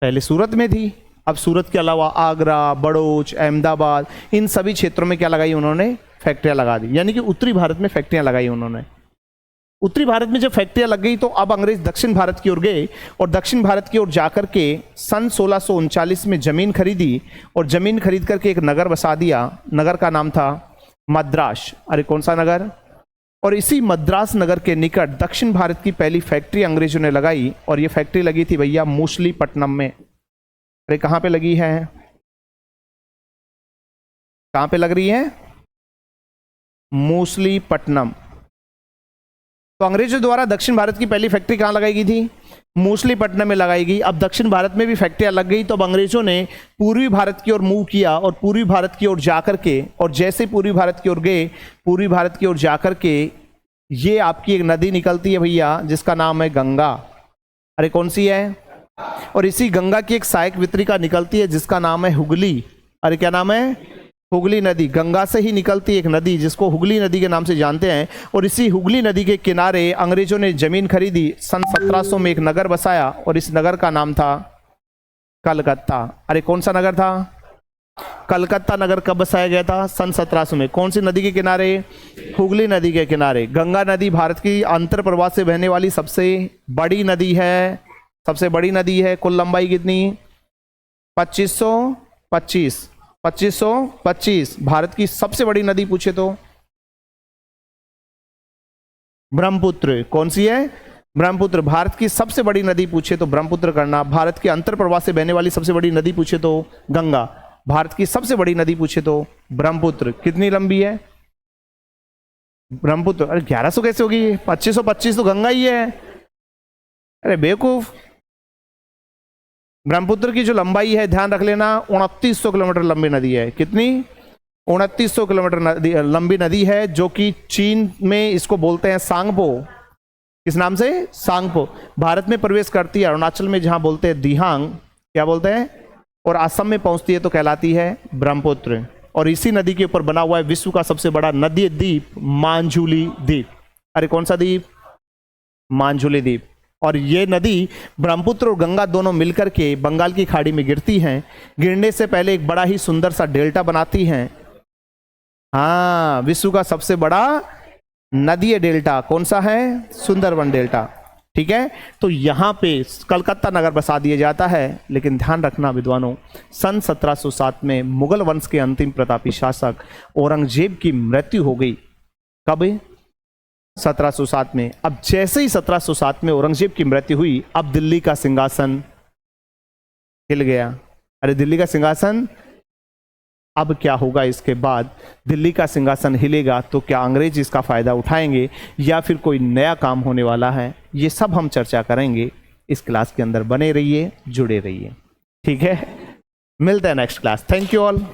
पहले सूरत में थी, अब सूरत के अलावा आगरा, बड़ौच, अहमदाबाद, इन सभी क्षेत्रों में क्या लगाई उन्होंने? फैक्ट्रियां लगा दी। यानी कि उत्तरी भारत में फैक्ट्रियां लगाई उन्होंने। उत्तरी भारत में जब फैक्ट्रियां लग गई तो अब अंग्रेज दक्षिण भारत की ओर गए, और दक्षिण भारत की ओर जाकर के सन 1639 में जमीन खरीदी, और जमीन खरीद करके एक नगर बसा दिया। नगर का नाम था मद्रास। अरे कौन सा नगर? और इसी मद्रास नगर के निकट दक्षिण भारत की पहली फैक्ट्री अंग्रेजों ने लगाई, और ये फैक्ट्री लगी थी भैया मूसलीपट्टनम में। अरे कहां पे लगी है? कहां पे लग रही है? मूसलीपट्टनम। तो अंग्रेजों द्वारा दक्षिण भारत की पहली फैक्ट्री कहां लगाई गई थी? मूसलीपट्टनम में लगाई गई। अब दक्षिण भारत में भी फैक्ट्रियां लग गई, तो अब अंग्रेजों ने पूर्वी भारत की ओर मूव किया, और पूर्वी भारत की ओर जाकर के, और जैसे पूर्वी भारत की ओर गए, पूर्वी भारत की ओर जाकर के ये आपकी एक नदी निकलती है भैया, जिसका नाम है गंगा। अरे कौन सी है? और इसी गंगा की एक सहायक वितरिका निकलती है जिसका नाम है हुगली। अरे क्या नाम है? हुगली नदी। गंगा से ही निकलती एक नदी जिसको हुगली नदी के नाम से जानते हैं, और इसी हुगली नदी के किनारे अंग्रेजों ने जमीन खरीदी। सन 1700 में एक नगर बसाया, और इस नगर का नाम था कलकत्ता। अरे कौन सा नगर था? कलकत्ता नगर कब बसाया गया था? सन 1700 में। कौन सी नदी के किनारे? हुगली नदी के किनारे। गंगा नदी भारत की अंतर प्रवाह से बहने वाली सबसे बड़ी नदी है, सबसे बड़ी नदी है। कुल लंबाई कितनी? 2525 भारत की सबसे बड़ी नदी पूछे तो ब्रह्मपुत्र। कौन सी है? ब्रह्मपुत्र। भारत की सबसे बड़ी नदी पूछे तो ब्रह्मपुत्र करना। भारत के अंतर प्रवाह से बहने वाली सबसे बड़ी नदी पूछे तो गंगा। भारत की सबसे बड़ी नदी पूछे तो ब्रह्मपुत्र। कितनी लंबी है ब्रह्मपुत्र? अरे 1100 कैसे होगी? 2525 तो गंगा ही है। अरे बेवकूफ, ब्रह्मपुत्र की जो लंबाई है ध्यान रख लेना, 2900 किलोमीटर लंबी नदी है। कितनी? 2900 किलोमीटर लंबी नदी है, जो कि चीन में इसको बोलते हैं सांगपो। किस नाम से? सांगपो। भारत में प्रवेश करती है अरुणाचल में, जहां बोलते हैं दिहांग, क्या बोलते हैं, और असम में पहुंचती है तो कहलाती है ब्रह्मपुत्र। और इसी नदी के ऊपर बना हुआ है विश्व का सबसे बड़ा नदी द्वीप मांजुली द्वीप। अरे कौन सा द्वीप? मांजुली द्वीप। और ये नदी ब्रह्मपुत्र और गंगा दोनों मिलकर के बंगाल की खाड़ी में गिरती हैं। गिरने से पहले एक बड़ा ही सुंदर सा डेल्टा बनाती हैं। हाँ, विश्व का सबसे बड़ा नदी डेल्टा कौन सा है? सुंदरबन डेल्टा। ठीक है, तो यहां पे कलकत्ता नगर बसा दिया जाता है। लेकिन ध्यान रखना विद्वानों, सन 1707 में मुगल वंश के अंतिम प्रतापी शासक औरंगजेब की मृत्यु हो गई। कब? 1707 में। अब जैसे ही 1707 में औरंगजेब की मृत्यु हुई, अब दिल्ली का सिंहासन हिल गया। अरे दिल्ली का सिंहासन, अब क्या होगा इसके बाद? दिल्ली का सिंहासन हिलेगा तो क्या अंग्रेज इसका फायदा उठाएंगे या फिर कोई नया काम होने वाला है? ये सब हम चर्चा करेंगे इस क्लास के अंदर। बने रहिए, जुड़े रहिए। ठीक है, मिलते हैं next class. Thank you all.